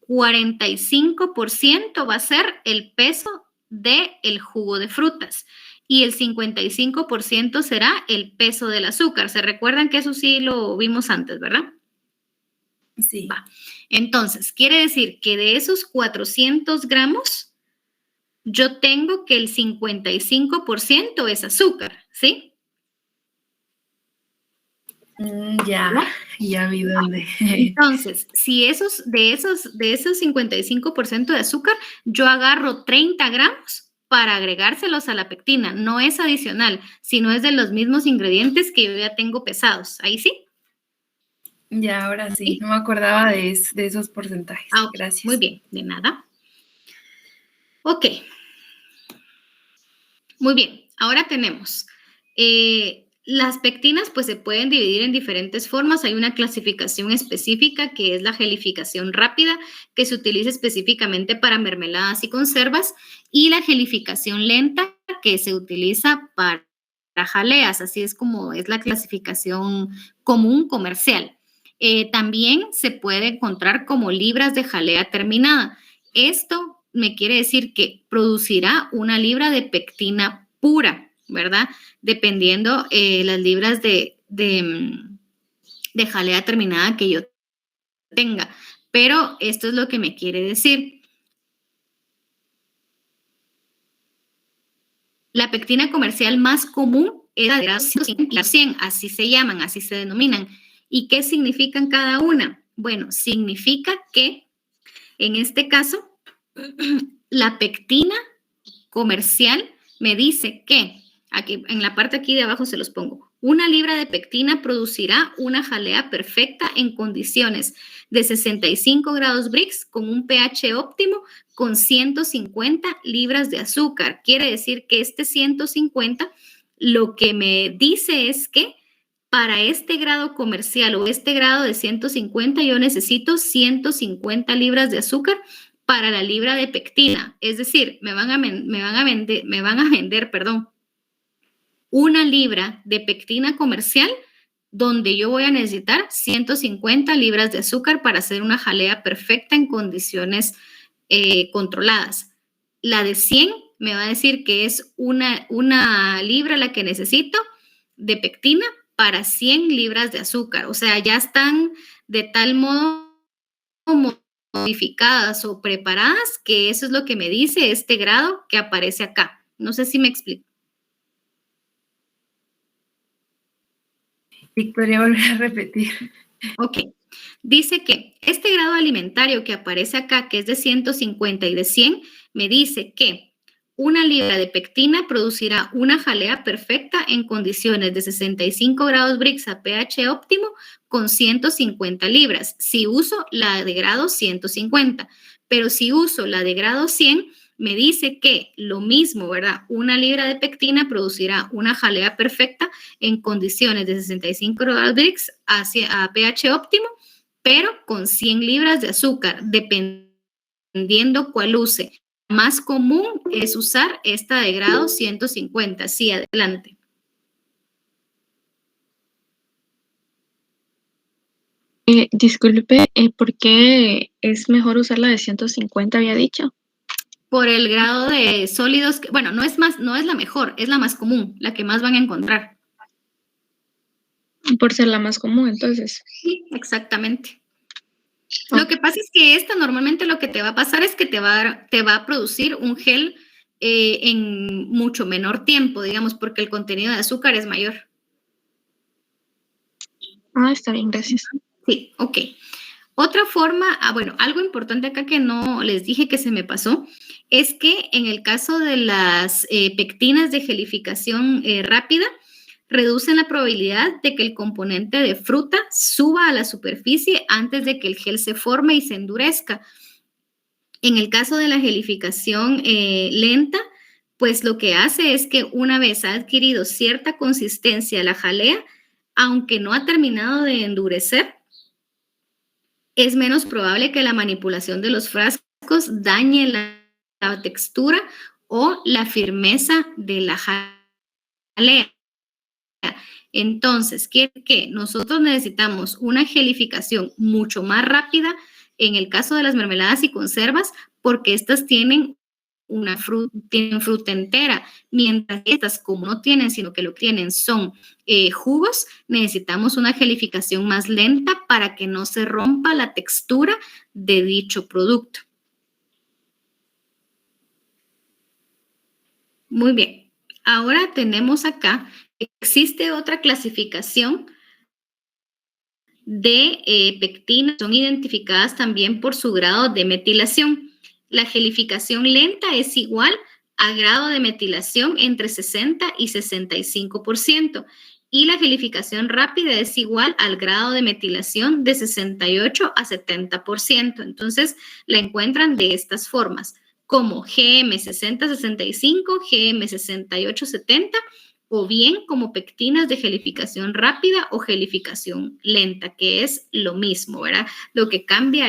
45% va a ser el peso del jugo de frutas y el 55% será el peso del azúcar. ¿Se recuerdan que eso sí lo vimos antes, verdad? Sí. Va. Entonces, quiere decir que de esos 400 gramos, yo tengo que el 55% es azúcar, ¿sí? Ya vi dónde. Entonces, si de esos 55% de azúcar, yo agarro 30 gramos para agregárselos a la pectina. No es adicional, sino es de los mismos ingredientes que yo ya tengo pesados. ¿Ahí sí? Ya, ahora sí. No me acordaba de esos porcentajes. Okay. Gracias. Muy bien, de nada. Ok. Muy bien, ahora tenemos las pectinas, pues se pueden dividir en diferentes formas. Hay una clasificación específica que es la gelificación rápida, que se utiliza específicamente para mermeladas y conservas, y la gelificación lenta, que se utiliza para jaleas. Así es como es la clasificación común comercial. También se puede encontrar como libras de jalea terminada. Esto me quiere decir que producirá una libra de pectina pura, ¿verdad? Dependiendo las libras de jalea terminada que yo tenga. Pero esto es lo que me quiere decir. La pectina comercial más común es la de grado 100, así se llaman, así se denominan. ¿Y qué significan cada una? Bueno, significa que en este caso la pectina comercial me dice que, aquí en la parte aquí de abajo se los pongo, una libra de pectina producirá una jalea perfecta en condiciones de 65 grados Brix con un pH óptimo con 150 libras de azúcar. Quiere decir que este 150 lo que me dice es que para este grado comercial o este grado de 150 yo necesito 150 libras de azúcar para la libra de pectina. Es decir, me van a vender, una libra de pectina comercial donde yo voy a necesitar 150 libras de azúcar para hacer una jalea perfecta en condiciones controladas. La de 100 me va a decir que es una libra la que necesito de pectina para 100 libras de azúcar. O sea, ya están de tal modo modificadas o preparadas que eso es lo que me dice este grado que aparece acá. No sé si me explico. Victoria, volver a repetir. Ok. Dice que este grado alimentario que aparece acá, que es de 150 y de 100, me dice que una libra de pectina producirá una jalea perfecta en condiciones de 65 grados Brix a pH óptimo con 150 libras, si uso la de grado 150. Pero si uso la de grado 100, me dice que lo mismo, ¿verdad? 1 libra de pectina producirá una jalea perfecta en condiciones de 65 grados Brix a pH óptimo, pero con 100 libras de azúcar, dependiendo cuál use. Más común es usar esta de grado 150. Sí, adelante. Disculpe, ¿por qué es mejor usar la de 150, había dicho? Por el grado de sólidos, bueno, no es la mejor, es la más común, la que más van a encontrar. Por ser la más común, entonces. Sí, exactamente. Lo que pasa es que esta normalmente lo que te va a pasar es que te va a producir un gel en mucho menor tiempo, digamos, porque el contenido de azúcar es mayor. Está bien, gracias. Sí, ok. Otra forma, bueno, algo importante acá que no les dije que se me pasó, es que en el caso de las pectinas de gelificación rápida, reducen la probabilidad de que el componente de fruta suba a la superficie antes de que el gel se forme y se endurezca. En el caso de la gelificación lenta, pues lo que hace es que una vez ha adquirido cierta consistencia la jalea, aunque no ha terminado de endurecer, es menos probable que la manipulación de los frascos dañe la textura o la firmeza de la jalea. Entonces, quiere que nosotros necesitamos una gelificación mucho más rápida en el caso de las mermeladas y conservas, porque estas tienen tienen fruta entera, mientras estas, como no tienen, sino que lo que tienen son jugos, necesitamos una gelificación más lenta para que no se rompa la textura de dicho producto. Muy bien, ahora tenemos acá, existe otra clasificación de pectinas, son identificadas también por su grado de metilación. La gelificación lenta es igual a grado de metilación entre 60 y 65%, y la gelificación rápida es igual al grado de metilación de 68 a 70%. Entonces, la encuentran de estas formas, como GM6065, GM6870, o bien como pectinas de gelificación rápida o gelificación lenta, que es lo mismo, ¿verdad? Lo que cambia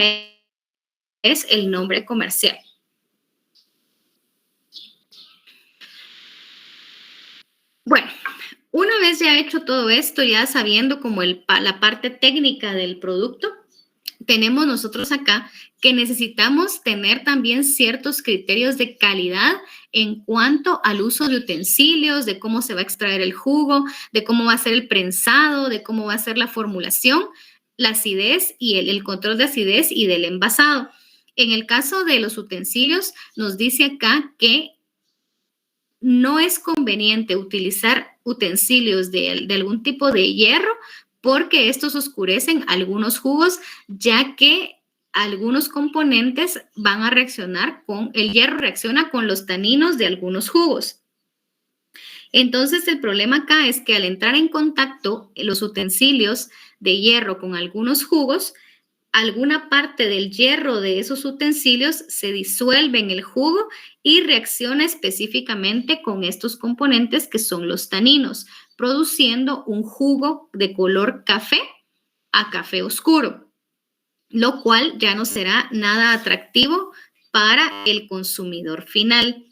es el nombre comercial. Bueno, una vez ya hecho todo esto, ya sabiendo como la parte técnica del producto, tenemos nosotros acá que necesitamos tener también ciertos criterios de calidad en cuanto al uso de utensilios, de cómo se va a extraer el jugo, de cómo va a ser el prensado, de cómo va a ser la formulación, la acidez y el control de acidez y del envasado. En el caso de los utensilios, nos dice acá que no es conveniente utilizar utensilios de algún tipo de hierro porque estos oscurecen algunos jugos, ya que algunos componentes van a reaccionar el hierro reacciona con los taninos de algunos jugos. Entonces, el problema acá es que al entrar en contacto los utensilios de hierro con algunos jugos, alguna parte del hierro de esos utensilios se disuelve en el jugo y reacciona específicamente con estos componentes que son los taninos, produciendo un jugo de color café a café oscuro, lo cual ya no será nada atractivo para el consumidor final.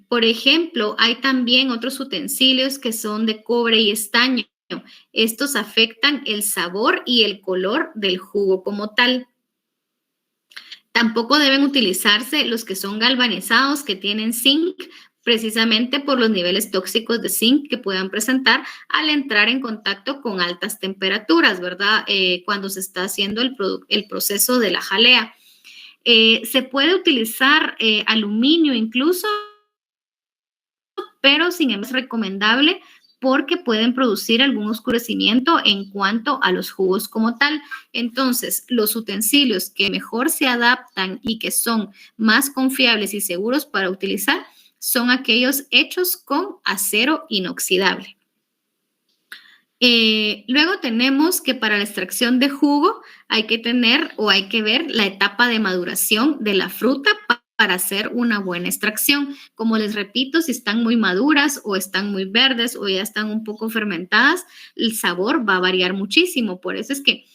Por ejemplo, hay también otros utensilios que son de cobre y estaño. Estos afectan el sabor y el color del jugo como tal. Tampoco deben utilizarse los que son galvanizados, que tienen zinc, precisamente por los niveles tóxicos de zinc que puedan presentar al entrar en contacto con altas temperaturas, ¿verdad? Cuando se está haciendo el proceso de la jalea. Se puede utilizar aluminio incluso, pero sin embargo es recomendable porque pueden producir algún oscurecimiento en cuanto a los jugos como tal. Entonces, los utensilios que mejor se adaptan y que son más confiables y seguros para utilizar son aquellos hechos con acero inoxidable. Luego tenemos que para la extracción de jugo hay que tener o hay que ver la etapa de maduración de la fruta para hacer una buena extracción. Como les repito, si están muy maduras o están muy verdes o ya están un poco fermentadas, el sabor va a variar muchísimo. Por eso es que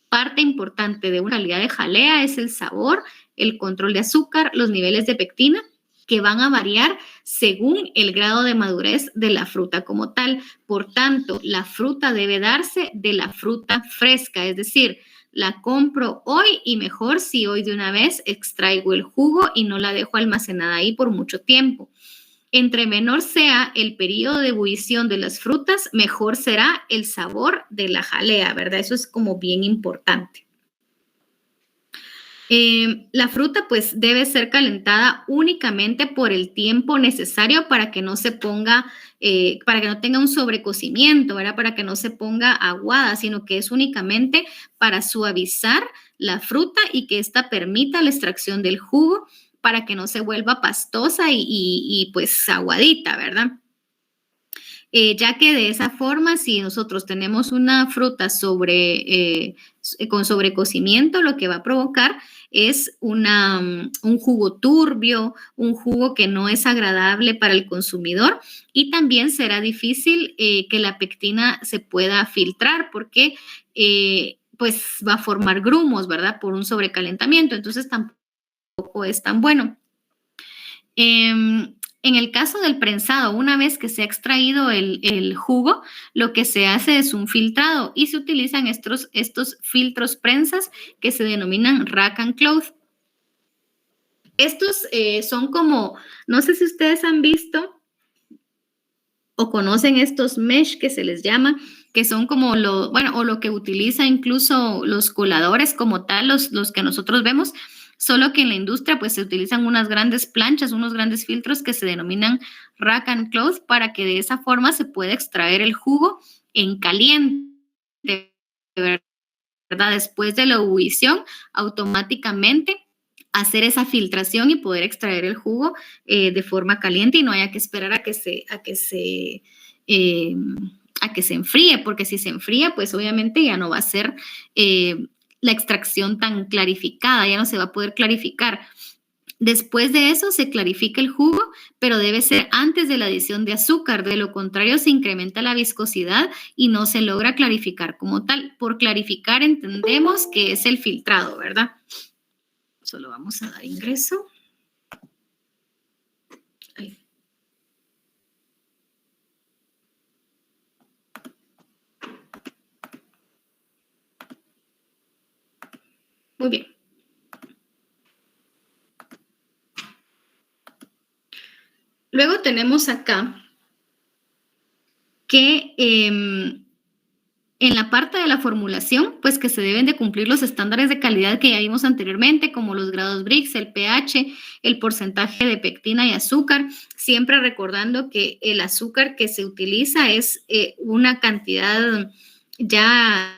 parte importante de una calidad de jalea es el sabor, el control de azúcar, los niveles de pectina, que van a variar según el grado de madurez de la fruta como tal. Por tanto, la fruta debe darse de la fruta fresca, es decir, la compro hoy y mejor si hoy de una vez extraigo el jugo y no la dejo almacenada ahí por mucho tiempo. Entre menor sea el periodo de ebullición de las frutas, mejor será el sabor de la jalea, ¿verdad? Eso es como bien importante. La fruta pues debe ser calentada únicamente por el tiempo necesario para que no se ponga, para que no tenga un sobrecocimiento, ¿verdad? Para que no se ponga aguada, sino que es únicamente para suavizar la fruta y que ésta permita la extracción del jugo para que no se vuelva pastosa y pues aguadita, ¿verdad? Ya que de esa forma, si nosotros tenemos una fruta con sobrecocimiento, lo que va a provocar es un jugo turbio, un jugo que no es agradable para el consumidor y también será difícil que la pectina se pueda filtrar porque pues va a formar grumos, ¿verdad? Por un sobrecalentamiento, entonces tampoco es tan bueno. En el caso del prensado, una vez que se ha extraído el jugo, lo que se hace es un filtrado y se utilizan estos filtros prensas que se denominan rack and cloth. Estos son como, no sé si ustedes han visto o conocen estos mesh que se les llama, que son como lo que utiliza incluso los coladores como tal, los que nosotros vemos. Solo que en la industria pues se utilizan unas grandes planchas, unos grandes filtros que se denominan rack and cloth para que de esa forma se pueda extraer el jugo en caliente, ¿verdad? Después de la ebullición, automáticamente hacer esa filtración y poder extraer el jugo de forma caliente y no haya que esperar a que se enfríe, porque si se enfría, pues obviamente ya no va a ser la extracción tan clarificada, ya no se va a poder clarificar. Después de eso se clarifica el jugo, pero debe ser antes de la adición de azúcar, de lo contrario se incrementa la viscosidad y no se logra clarificar como tal. Por clarificar entendemos que es el filtrado, ¿verdad? Solo vamos a dar ingreso. Ahí. Muy bien. Luego tenemos acá que en la parte de la formulación, pues que se deben de cumplir los estándares de calidad que ya vimos anteriormente, como los grados Brix, el pH, el porcentaje de pectina y azúcar, siempre recordando que el azúcar que se utiliza es una cantidad ya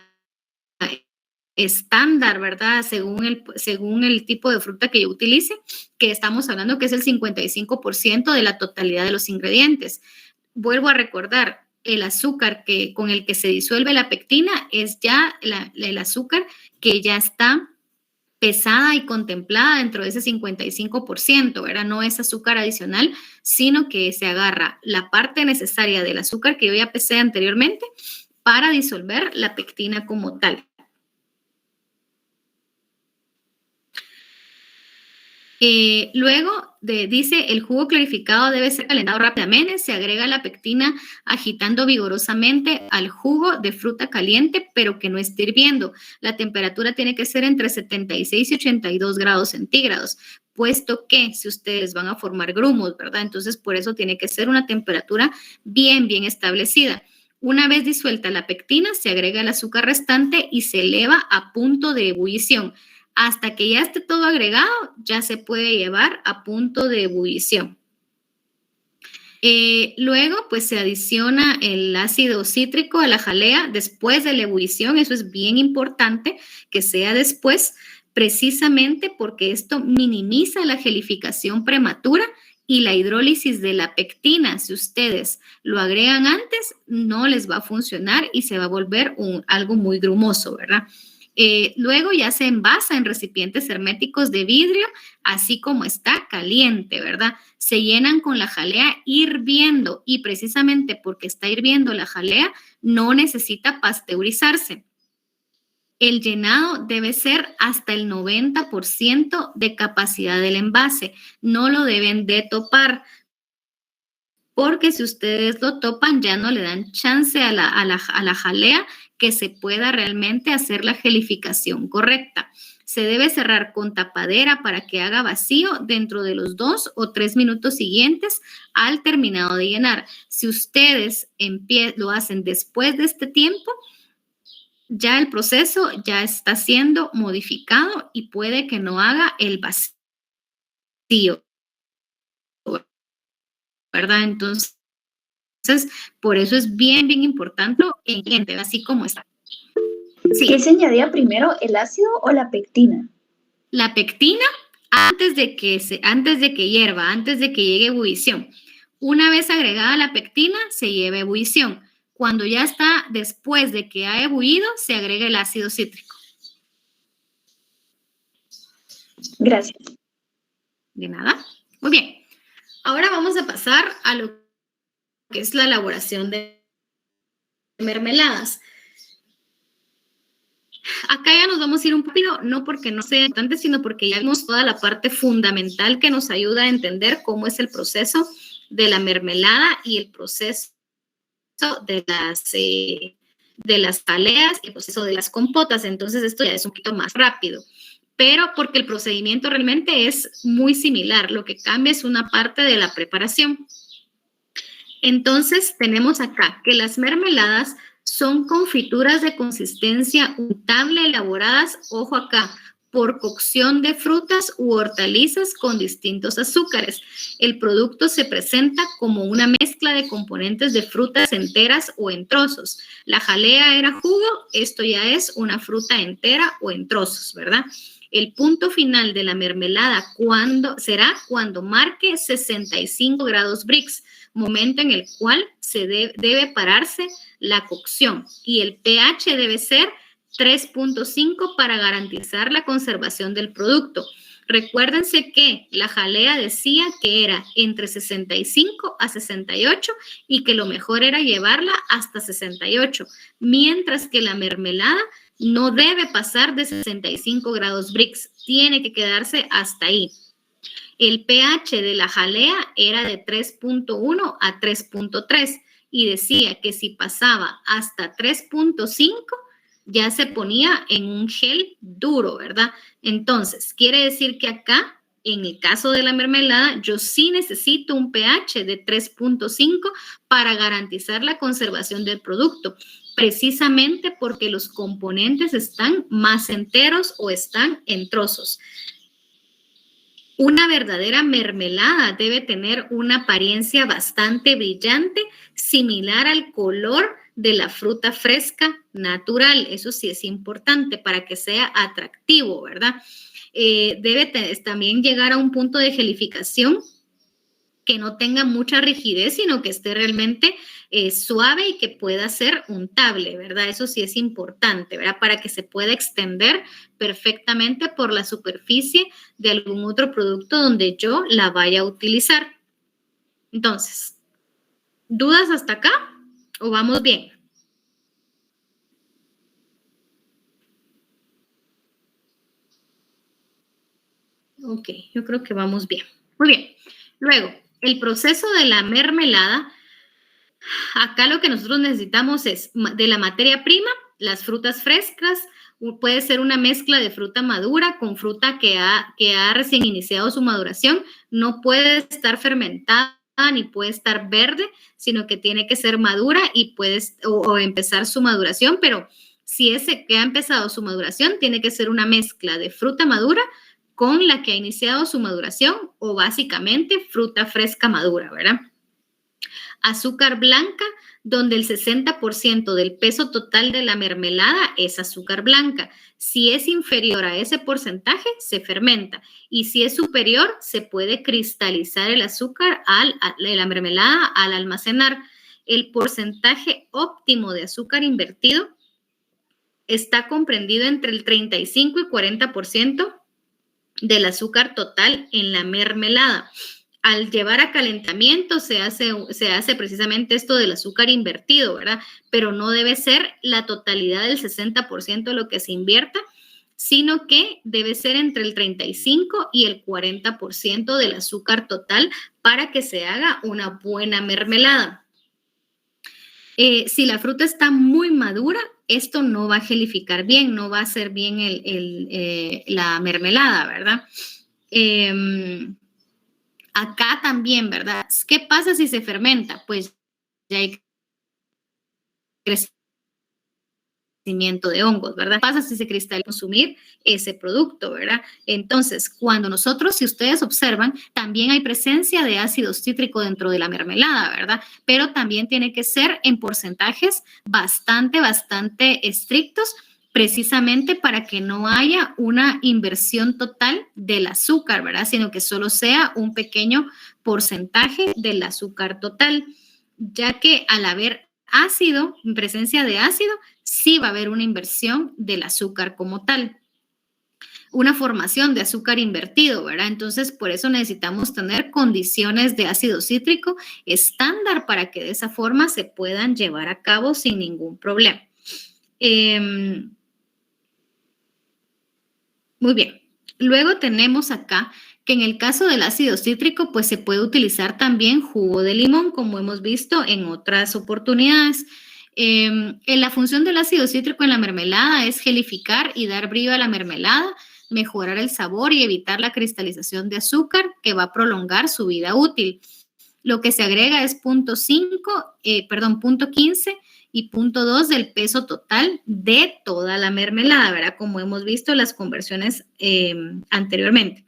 estándar, ¿verdad? Según el tipo de fruta que yo utilice, que estamos hablando que es el 55% de la totalidad de los ingredientes. Vuelvo a recordar, el azúcar con el que se disuelve la pectina es ya el azúcar que ya está pesada y contemplada dentro de ese 55%, ¿verdad? No es azúcar adicional, sino que se agarra la parte necesaria del azúcar que yo ya pesé anteriormente para disolver la pectina como tal. Luego dice, el jugo clarificado debe ser calentado rápidamente, se agrega la pectina agitando vigorosamente al jugo de fruta caliente, pero que no esté hirviendo. La temperatura tiene que ser entre 76 y 82 grados centígrados, puesto que si ustedes van a formar grumos, ¿verdad? Entonces, por eso tiene que ser una temperatura bien establecida. Una vez disuelta la pectina, se agrega el azúcar restante y se eleva a punto de ebullición. Hasta que ya esté todo agregado, ya se puede llevar a punto de ebullición. Luego, pues se adiciona el ácido cítrico a la jalea después de la ebullición. Eso es bien importante que sea después, precisamente porque esto minimiza la gelificación prematura Y la hidrólisis de la pectina, si ustedes lo agregan antes, no les va a funcionar y se va a volver algo muy grumoso, ¿verdad? Luego ya se envasa en recipientes herméticos de vidrio, así como está caliente, ¿verdad? Se llenan con la jalea hirviendo y precisamente porque está hirviendo la jalea, no necesita pasteurizarse. El llenado debe ser hasta el 90% de capacidad del envase. No lo deben de topar, porque si ustedes lo topan ya no le dan chance a la jalea que se pueda realmente hacer la gelificación correcta. Se debe cerrar con tapadera para que haga vacío dentro de los 2 o 3 minutos siguientes al terminado de llenar. Si ustedes lo hacen después de este tiempo, ya el proceso ya está siendo modificado y puede que no haga el vacío, ¿verdad? Entonces, por eso es bien, bien importante entender así como está. Sí. ¿Qué se añadía primero, el ácido o la pectina? La pectina antes de que hierva, antes de que llegue a ebullición. Una vez agregada la pectina, se lleva a ebullición. Cuando ya está después de que ha ebullido, se agrega el ácido cítrico. Gracias. De nada. Muy bien. Ahora vamos a pasar a lo que es la elaboración de mermeladas. Acá ya nos vamos a ir un poquito, no porque no sea importante, sino porque ya vimos toda la parte fundamental que nos ayuda a entender cómo es el proceso de la mermelada y el proceso de las jaleas y el proceso de las compotas. Entonces, esto ya es un poquito más rápido, pero porque el procedimiento realmente es muy similar. Lo que cambia es una parte de la preparación. Entonces, tenemos acá que las mermeladas son confituras de consistencia untable elaboradas, ojo acá, por cocción de frutas u hortalizas con distintos azúcares. El producto se presenta como una mezcla de componentes de frutas enteras o en trozos. La jalea era jugo, esto ya es una fruta entera o en trozos, ¿verdad? El punto final de la mermelada será cuando marque 65 grados Brix, momento en el cual se debe pararse la cocción y el pH debe ser 3.5 para garantizar la conservación del producto. Recuérdense que la jalea decía que era entre 65 a 68 y que lo mejor era llevarla hasta 68, mientras que la mermelada no debe pasar de 65 grados Brix, tiene que quedarse hasta ahí. El pH de la jalea era de 3.1 a 3.3 y decía que si pasaba hasta 3.5 ya se ponía en un gel duro, ¿verdad? Entonces, quiere decir que acá, en el caso de la mermelada, yo sí necesito un pH de 3.5 para garantizar la conservación del producto, precisamente porque los componentes están más enteros o están en trozos. Una verdadera mermelada debe tener una apariencia bastante brillante, similar al color de la fruta fresca natural. Eso sí es importante para que sea atractivo, ¿verdad? Debe también llegar a un punto de gelificación que no tenga mucha rigidez, sino que esté realmente suave y que pueda ser untable, ¿verdad? Eso sí es importante, ¿verdad? Para que se pueda extender perfectamente por la superficie de algún otro producto donde yo la vaya a utilizar. Entonces, ¿dudas hasta acá o vamos bien? Ok, yo creo que vamos bien. Muy bien. Luego, el proceso de la mermelada, acá lo que nosotros necesitamos es de la materia prima, las frutas frescas, puede ser una mezcla de fruta madura con fruta que ha recién iniciado su maduración, no puede estar fermentada ni puede estar verde, sino que tiene que ser madura y o empezar su maduración, pero si ese que ha empezado su maduración tiene que ser una mezcla de fruta madura con la que ha iniciado su maduración o básicamente fruta fresca madura, ¿verdad? Azúcar blanca donde el 60% del peso total de la mermelada es azúcar blanca. Si es inferior a ese porcentaje, se fermenta. Y si es superior, se puede cristalizar el azúcar de la mermelada al almacenar. El porcentaje óptimo de azúcar invertido está comprendido entre el 35 y 40% del azúcar total en la mermelada. Al llevar a calentamiento se hace precisamente esto del azúcar invertido, ¿verdad? Pero no debe ser la totalidad del 60% de lo que se invierta, sino que debe ser entre el 35 y el 40% del azúcar total para que se haga una buena mermelada. Si la fruta está muy madura, esto no va a gelificar bien, no va a hacer bien la mermelada, ¿verdad? Acá también, ¿verdad? ¿Qué pasa si se fermenta? Pues ya hay crecimiento de hongos, ¿verdad? ¿Qué pasa si se cristaliza consumir ese producto, ¿verdad? Entonces, cuando nosotros, si ustedes observan, también hay presencia de ácido cítrico dentro de la mermelada, ¿verdad? Pero también tiene que ser en porcentajes bastante estrictos, precisamente para que no haya una inversión total del azúcar, ¿verdad? Sino que solo sea un pequeño porcentaje del azúcar total, ya que al haber ácido, en presencia de ácido, sí va a haber una inversión del azúcar como tal, una formación de azúcar invertido, ¿verdad? Entonces, por eso necesitamos tener condiciones de ácido cítrico estándar para que de esa forma se puedan llevar a cabo sin ningún problema. Muy bien. Luego tenemos acá que en el caso del ácido cítrico, pues se puede utilizar también jugo de limón, como hemos visto en otras oportunidades. La función del ácido cítrico en la mermelada es gelificar y dar brillo a la mermelada, mejorar el sabor y evitar la cristalización de azúcar que va a prolongar su vida útil. Lo que se agrega es 0.15 y 0.2 del peso total de toda la mermelada, ¿verdad? Como hemos visto las conversiones anteriormente.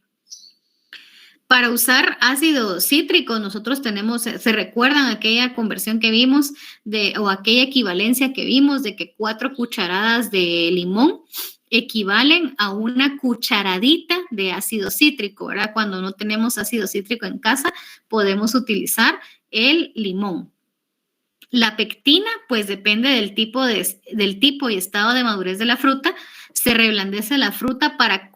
Para usar ácido cítrico, nosotros tenemos, ¿se recuerdan aquella conversión que vimos o aquella equivalencia que vimos de que 4 cucharadas de limón equivalen a una cucharadita de ácido cítrico, ¿verdad? Cuando no tenemos ácido cítrico en casa, podemos utilizar el limón. La pectina, pues depende del tipo y estado de madurez de la fruta. Se reblandece la fruta para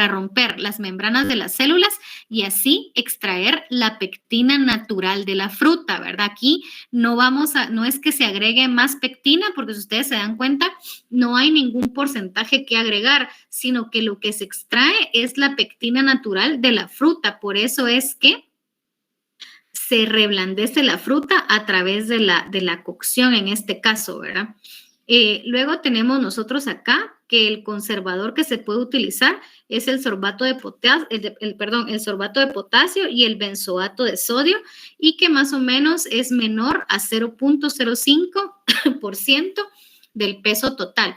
romper las membranas de las células y así extraer la pectina natural de la fruta, ¿verdad? Aquí no es que se agregue más pectina, porque si ustedes se dan cuenta, no hay ningún porcentaje que agregar, sino que lo que se extrae es la pectina natural de la fruta. Por eso es que se reblandece la fruta a través de la cocción en este caso, ¿verdad? Luego tenemos nosotros acá que el conservador que se puede utilizar es el sorbato de potasio, el sorbato de potasio y el benzoato de sodio, y que más o menos es menor a 0.05% del peso total.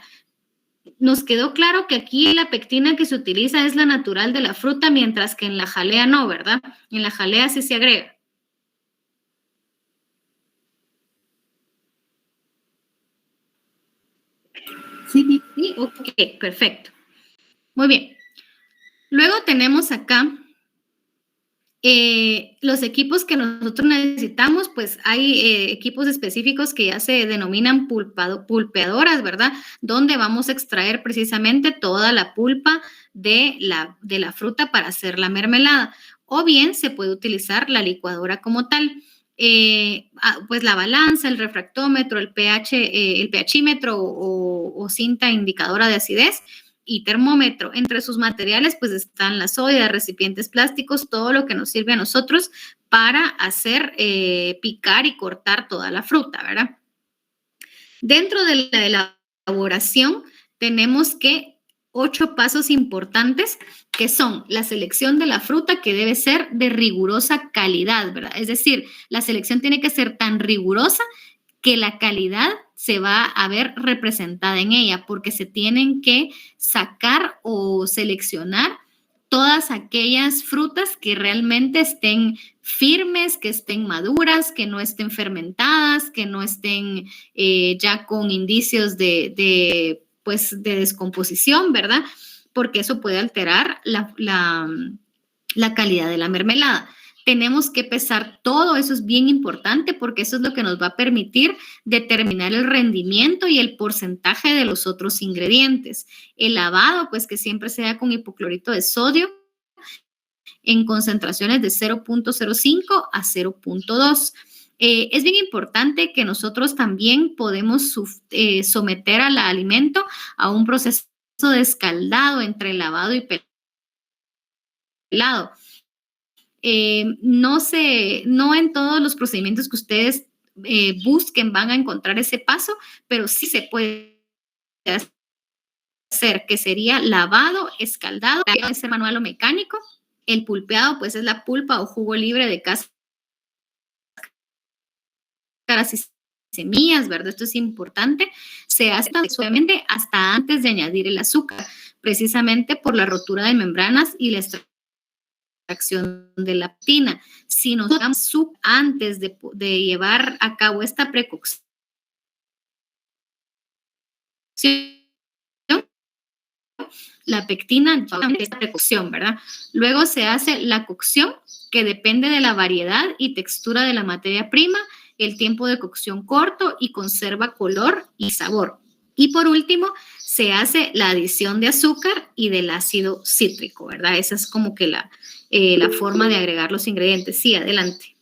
Nos quedó claro que aquí la pectina que se utiliza es la natural de la fruta, mientras que en la jalea no, ¿verdad? En la jalea sí se agrega. Sí, ok, perfecto. Muy bien. Luego tenemos acá los equipos que nosotros necesitamos, pues hay equipos específicos que ya se denominan pulpeadoras, ¿verdad? Donde vamos a extraer precisamente toda la pulpa de la fruta para hacer la mermelada. O bien se puede utilizar la licuadora como tal. Pues la balanza, el refractómetro, el pHímetro o cinta indicadora de acidez y termómetro. Entre sus materiales pues están las ollas, recipientes plásticos, todo lo que nos sirve a nosotros para hacer picar y cortar toda la fruta, ¿verdad? Dentro de la elaboración tenemos que 8 pasos importantes, que son la selección de la fruta, que debe ser de rigurosa calidad, ¿verdad? Es decir, la selección tiene que ser tan rigurosa que la calidad se va a ver representada en ella, porque se tienen que sacar o seleccionar todas aquellas frutas que realmente estén firmes, que estén maduras, que no estén fermentadas, que no estén ya con indicios de descomposición, ¿verdad? Porque eso puede alterar la calidad de la mermelada. Tenemos que pesar todo, eso es bien importante porque eso es lo que nos va a permitir determinar el rendimiento y el porcentaje de los otros ingredientes. El lavado, pues que siempre sea con hipoclorito de sodio en concentraciones de 0.05 a 0.2. Es bien importante que nosotros también podemos someter al alimento a un proceso de escaldado entre lavado y pelado. No en todos los procedimientos que ustedes busquen van a encontrar ese paso, pero sí se puede hacer, que sería lavado, escaldado, puede ser manual o mecánico. El pulpeado, pues es la pulpa o jugo libre de cáscaras y semillas, ¿verdad? Esto es importante. Se hace suavemente hasta antes de añadir el azúcar, precisamente por la rotura de membranas y la extracción de la pectina. Si nos damos azúcar antes de llevar a cabo esta precocción, la pectina es precocción, ¿verdad? Luego se hace la cocción, que depende de la variedad y textura de la materia prima, el tiempo de cocción corto y conserva color y sabor. Y por último, se hace la adición de azúcar y del ácido cítrico, ¿verdad? Esa es como que la forma de agregar los ingredientes. Sí, adelante.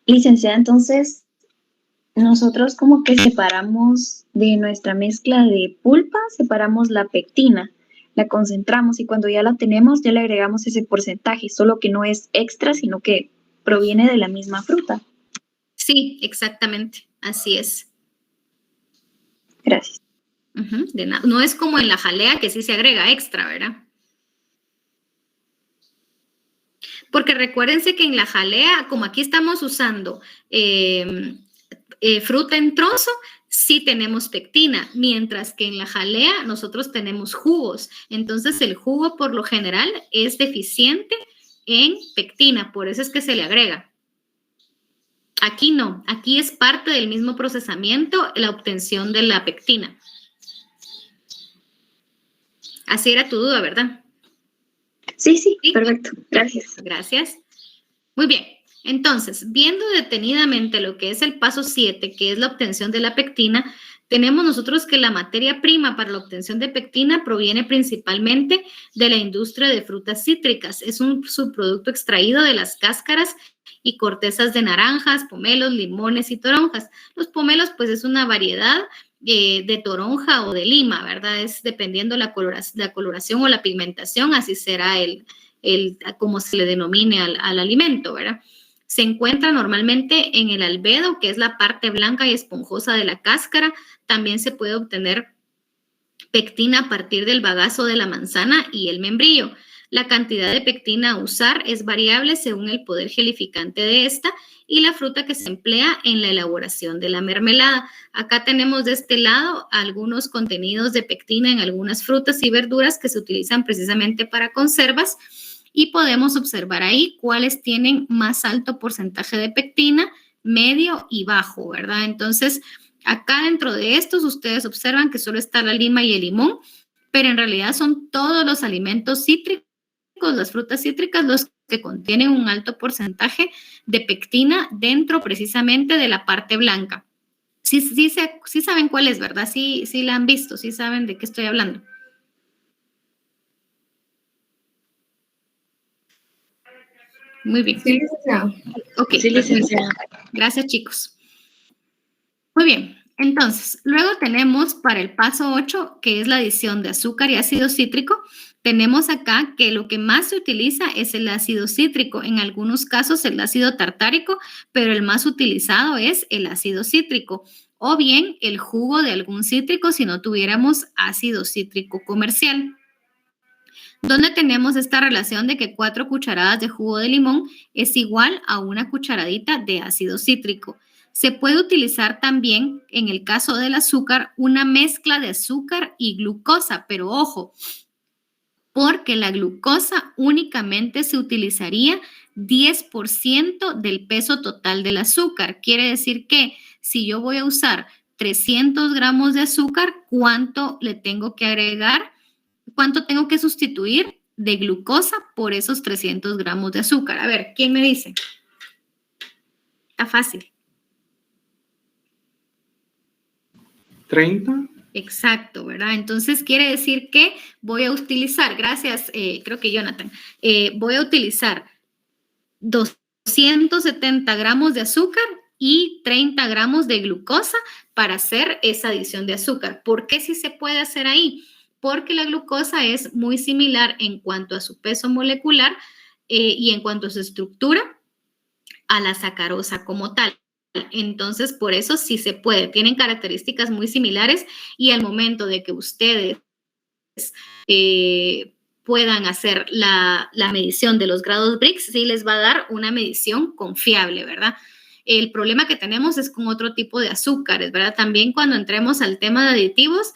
Licenciada, entonces, nosotros como que separamos de nuestra mezcla de pulpa, separamos la pectina, la concentramos y cuando ya la tenemos ya le agregamos ese porcentaje, solo que no es extra, sino que proviene de la misma fruta. Sí, exactamente, así es. Gracias. De nada. No es como en la jalea que sí se agrega extra, ¿verdad? Porque recuérdense que en la jalea, como aquí estamos usando fruta en trozo, sí tenemos pectina, mientras que en la jalea nosotros tenemos jugos. Entonces el jugo por lo general es deficiente en pectina, por eso es que se le agrega. Aquí no, aquí es parte del mismo procesamiento la obtención de la pectina. Así era tu duda, ¿verdad? Sí, perfecto. Gracias. Gracias. Muy bien. Entonces, viendo detenidamente lo que es el paso 7, que es la obtención de la pectina, tenemos nosotros que la materia prima para la obtención de pectina proviene principalmente de la industria de frutas cítricas. Es un subproducto extraído de las cáscaras y cortezas de naranjas, pomelos, limones y toronjas. Los pomelos, pues, es una variedad de toronja o de lima, ¿verdad? Es dependiendo la coloración o la pigmentación, así será como se le denomine al alimento, ¿verdad? Se encuentra normalmente en el albedo, que es la parte blanca y esponjosa de la cáscara. También se puede obtener pectina a partir del bagazo de la manzana y el membrillo. La cantidad de pectina a usar es variable según el poder gelificante de esta y la fruta que se emplea en la elaboración de la mermelada. Acá tenemos de este lado algunos contenidos de pectina en algunas frutas y verduras que se utilizan precisamente para conservas y podemos observar ahí cuáles tienen más alto porcentaje de pectina, medio y bajo, ¿verdad? Entonces, acá dentro de estos ustedes observan que solo está la lima y el limón, pero en realidad son todos los alimentos cítricos, las frutas cítricas, los que contienen un alto porcentaje de pectina dentro precisamente de la parte blanca. Sí saben cuál es, ¿verdad? Sí la han visto, sí saben de qué estoy hablando. Muy bien. Sí, licenciada. Ok. Sí, licenciada. Gracias, chicos. Muy bien. Entonces, luego tenemos para el paso 8, que es la adición de azúcar y ácido cítrico. Tenemos acá que lo que más se utiliza es el ácido cítrico, en algunos casos el ácido tartárico, pero el más utilizado es el ácido cítrico, o bien el jugo de algún cítrico si no tuviéramos ácido cítrico comercial. Donde tenemos esta relación de que 4 cucharadas de jugo de limón es igual a 1 cucharadita de ácido cítrico. Se puede utilizar también, en el caso del azúcar, una mezcla de azúcar y glucosa, pero ojo, porque la glucosa únicamente se utilizaría 10% del peso total del azúcar. Quiere decir que si yo voy a usar 300 gramos de azúcar, ¿cuánto le tengo que agregar? ¿Cuánto tengo que sustituir de glucosa por esos 300 gramos de azúcar? A ver, ¿quién me dice? Está fácil. 30. Exacto, ¿verdad? Entonces quiere decir que voy a utilizar, gracias, creo que Jonathan, voy a utilizar 270 gramos de azúcar y 30 gramos de glucosa para hacer esa adición de azúcar. ¿Por qué sí se puede hacer ahí? Porque la glucosa es muy similar en cuanto a su peso molecular y en cuanto a su estructura a la sacarosa como tal. Entonces, por eso sí se puede. Tienen características muy similares y al momento de que ustedes puedan hacer la medición de los grados Brix, sí les va a dar una medición confiable, ¿verdad? El problema que tenemos es con otro tipo de azúcares, ¿verdad? También cuando entremos al tema de aditivos,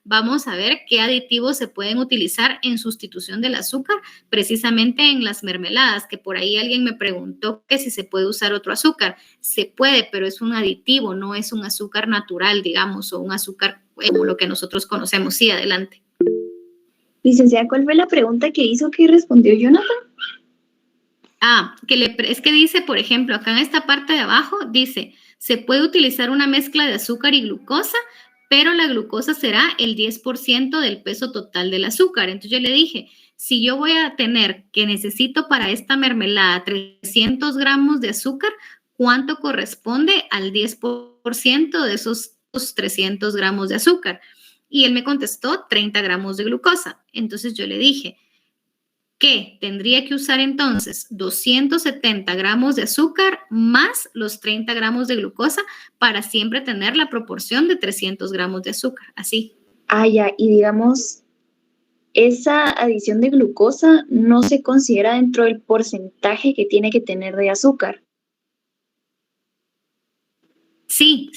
vamos a ver qué aditivos se pueden utilizar en sustitución del azúcar, precisamente en las mermeladas, que por ahí alguien me preguntó que si se puede usar otro azúcar. Se puede, pero es un aditivo, no es un azúcar natural, digamos, o un azúcar como lo que nosotros conocemos. Sí, adelante. Licenciada, ¿cuál fue la pregunta que hizo que respondió Jonathan? Es que dice, por ejemplo, acá en esta parte de abajo, dice, se puede utilizar una mezcla de azúcar y glucosa, pero la glucosa será el 10% del peso total del azúcar. Entonces yo le dije, si yo voy a tener que necesito para esta mermelada 300 gramos de azúcar, ¿cuánto corresponde al 10% de esos 300 gramos de azúcar? Y él me contestó 30 gramos de glucosa. Entonces yo le dije que tendría que usar entonces 270 gramos de azúcar más los 30 gramos de glucosa para siempre tener la proporción de 300 gramos de azúcar, así. Ya, y digamos, esa adición de glucosa no se considera dentro del porcentaje que tiene que tener de azúcar. Sí,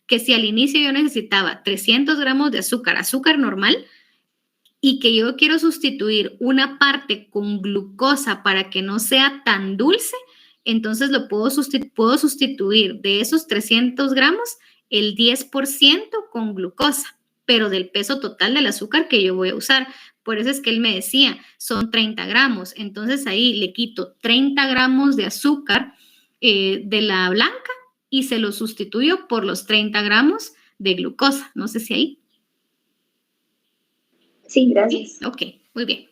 que si al inicio yo necesitaba 300 gramos de azúcar, azúcar normal, y que yo quiero sustituir una parte con glucosa para que no sea tan dulce, entonces lo puedo sustituir de esos 300 gramos el 10% con glucosa, pero del peso total del azúcar que yo voy a usar. Por eso es que él me decía, son 30 gramos. Entonces ahí le quito 30 gramos de azúcar de la blanca y se lo sustituyo por los 30 gramos de glucosa. No sé si ahí. Sí, gracias. Ok, muy bien.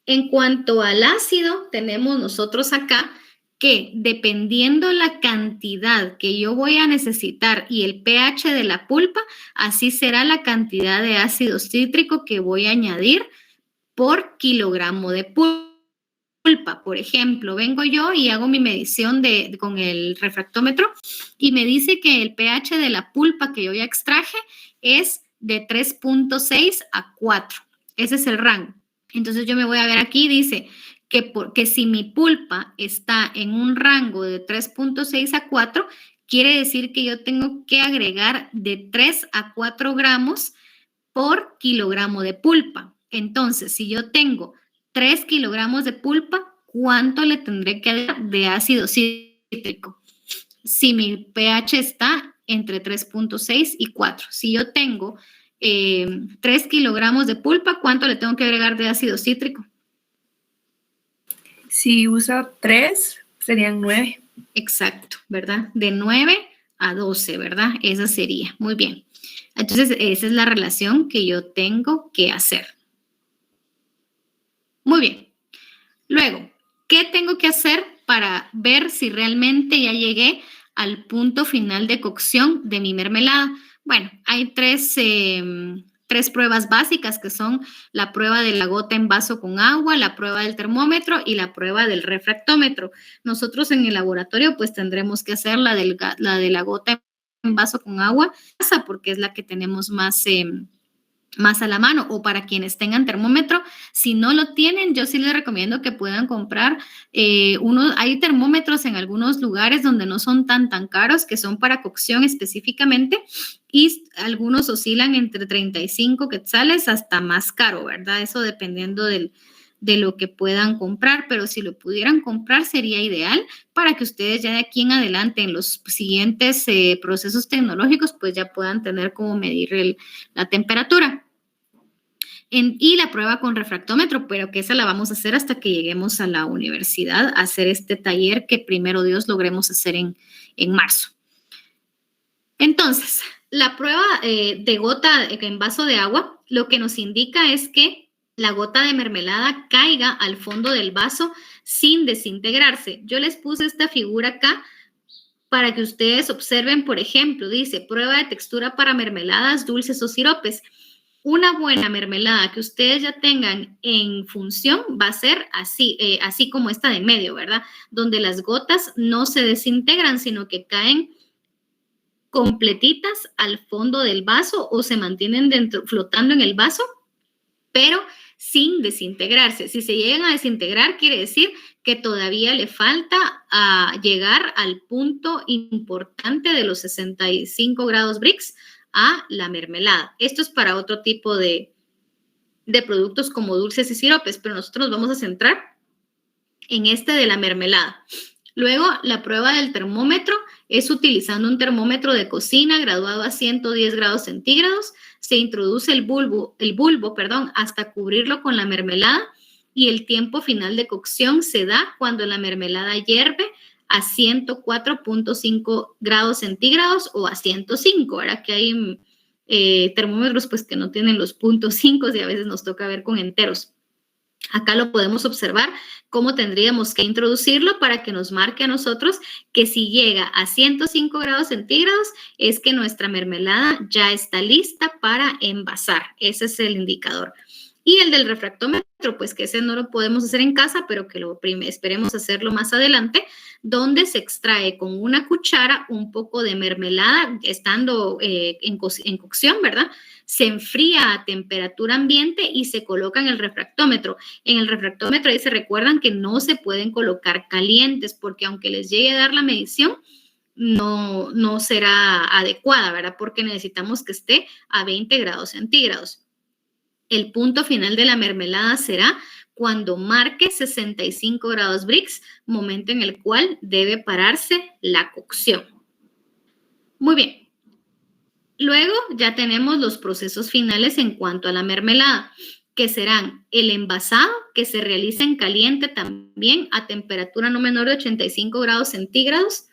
En cuanto al ácido, tenemos nosotros acá que dependiendo la cantidad que yo voy a necesitar y el pH de la pulpa, así será la cantidad de ácido cítrico que voy a añadir por kilogramo de pulpa. Por ejemplo, vengo yo y hago mi medición con el refractómetro y me dice que el pH de la pulpa que yo ya extraje es de 3.6 a 4. Ese es el rango. Entonces yo me voy a ver aquí, dice que si mi pulpa está en un rango de 3.6 a 4, quiere decir que yo tengo que agregar de 3 a 4 gramos por kilogramo de pulpa. Entonces, si yo tengo 3 kilogramos de pulpa, ¿cuánto le tendré que dar de ácido cítrico? Si mi pH está entre 3.6 y 4. Si yo tengo 3 kilogramos de pulpa, ¿cuánto le tengo que agregar de ácido cítrico? Si usa 3, serían 9. Exacto, ¿verdad? De 9 a 12, ¿verdad? Esa sería. Muy bien. Entonces, esa es la relación que yo tengo que hacer. Muy bien. Luego, ¿qué tengo que hacer para ver si realmente ya llegué al punto final de cocción de mi mermelada? Bueno, hay tres pruebas básicas que son la prueba de la gota en vaso con agua, la prueba del termómetro y la prueba del refractómetro. Nosotros en el laboratorio pues tendremos que hacer la de la gota en vaso con agua porque es la que tenemos más más a la mano, o para quienes tengan termómetro. Si no lo tienen, yo sí les recomiendo que puedan comprar hay termómetros en algunos lugares donde no son tan caros, que son para cocción específicamente, y algunos oscilan entre 35 quetzales hasta más caro, ¿verdad? Eso dependiendo de lo que puedan comprar, pero si lo pudieran comprar sería ideal para que ustedes ya de aquí en adelante en los siguientes procesos tecnológicos pues ya puedan tener cómo medir la temperatura. Y la prueba con refractómetro, pero que esa la vamos a hacer hasta que lleguemos a la universidad a hacer este taller que primero Dios logremos hacer en marzo. Entonces, la prueba de gota en vaso de agua lo que nos indica es que la gota de mermelada caiga al fondo del vaso sin desintegrarse. Yo les puse esta figura acá para que ustedes observen, por ejemplo, dice prueba de textura para mermeladas, dulces o siropes. Una buena mermelada que ustedes ya tengan en función va a ser así, así como esta de medio, ¿verdad? Donde las gotas no se desintegran, sino que caen completitas al fondo del vaso o se mantienen flotando en el vaso, pero sin desintegrarse. Si se llegan a desintegrar, quiere decir que todavía le falta llegar al punto importante de los 65 grados Brix a la mermelada. Esto es para otro tipo de productos como dulces y siropes, pero nosotros nos vamos a centrar en este de la mermelada. Luego, la prueba del termómetro es utilizando un termómetro de cocina graduado a 110 grados centígrados. Se introduce el bulbo, hasta cubrirlo con la mermelada y el tiempo final de cocción se da cuando la mermelada hierve a 104.5 grados centígrados o a 105, ¿verdad? Que hay termómetros pues que no tienen los 0.5 y a veces nos toca ver con enteros. Acá lo podemos observar cómo tendríamos que introducirlo para que nos marque a nosotros que si llega a 105 grados centígrados es que nuestra mermelada ya está lista para envasar. Ese es el indicador. Y el del refractómetro, pues que ese no lo podemos hacer en casa, pero que esperemos hacerlo más adelante, donde se extrae con una cuchara un poco de mermelada, estando en cocción, ¿verdad? Se enfría a temperatura ambiente y se coloca en el refractómetro. En el refractómetro ahí se recuerdan que no se pueden colocar calientes, porque aunque les llegue a dar la medición, no será adecuada, ¿verdad? Porque necesitamos que esté a 20 grados centígrados. El punto final de la mermelada será cuando marque 65 grados Brix, momento en el cual debe pararse la cocción. Muy bien. Luego ya tenemos los procesos finales en cuanto a la mermelada, que serán el envasado, que se realiza en caliente también a temperatura no menor de 85 grados centígrados.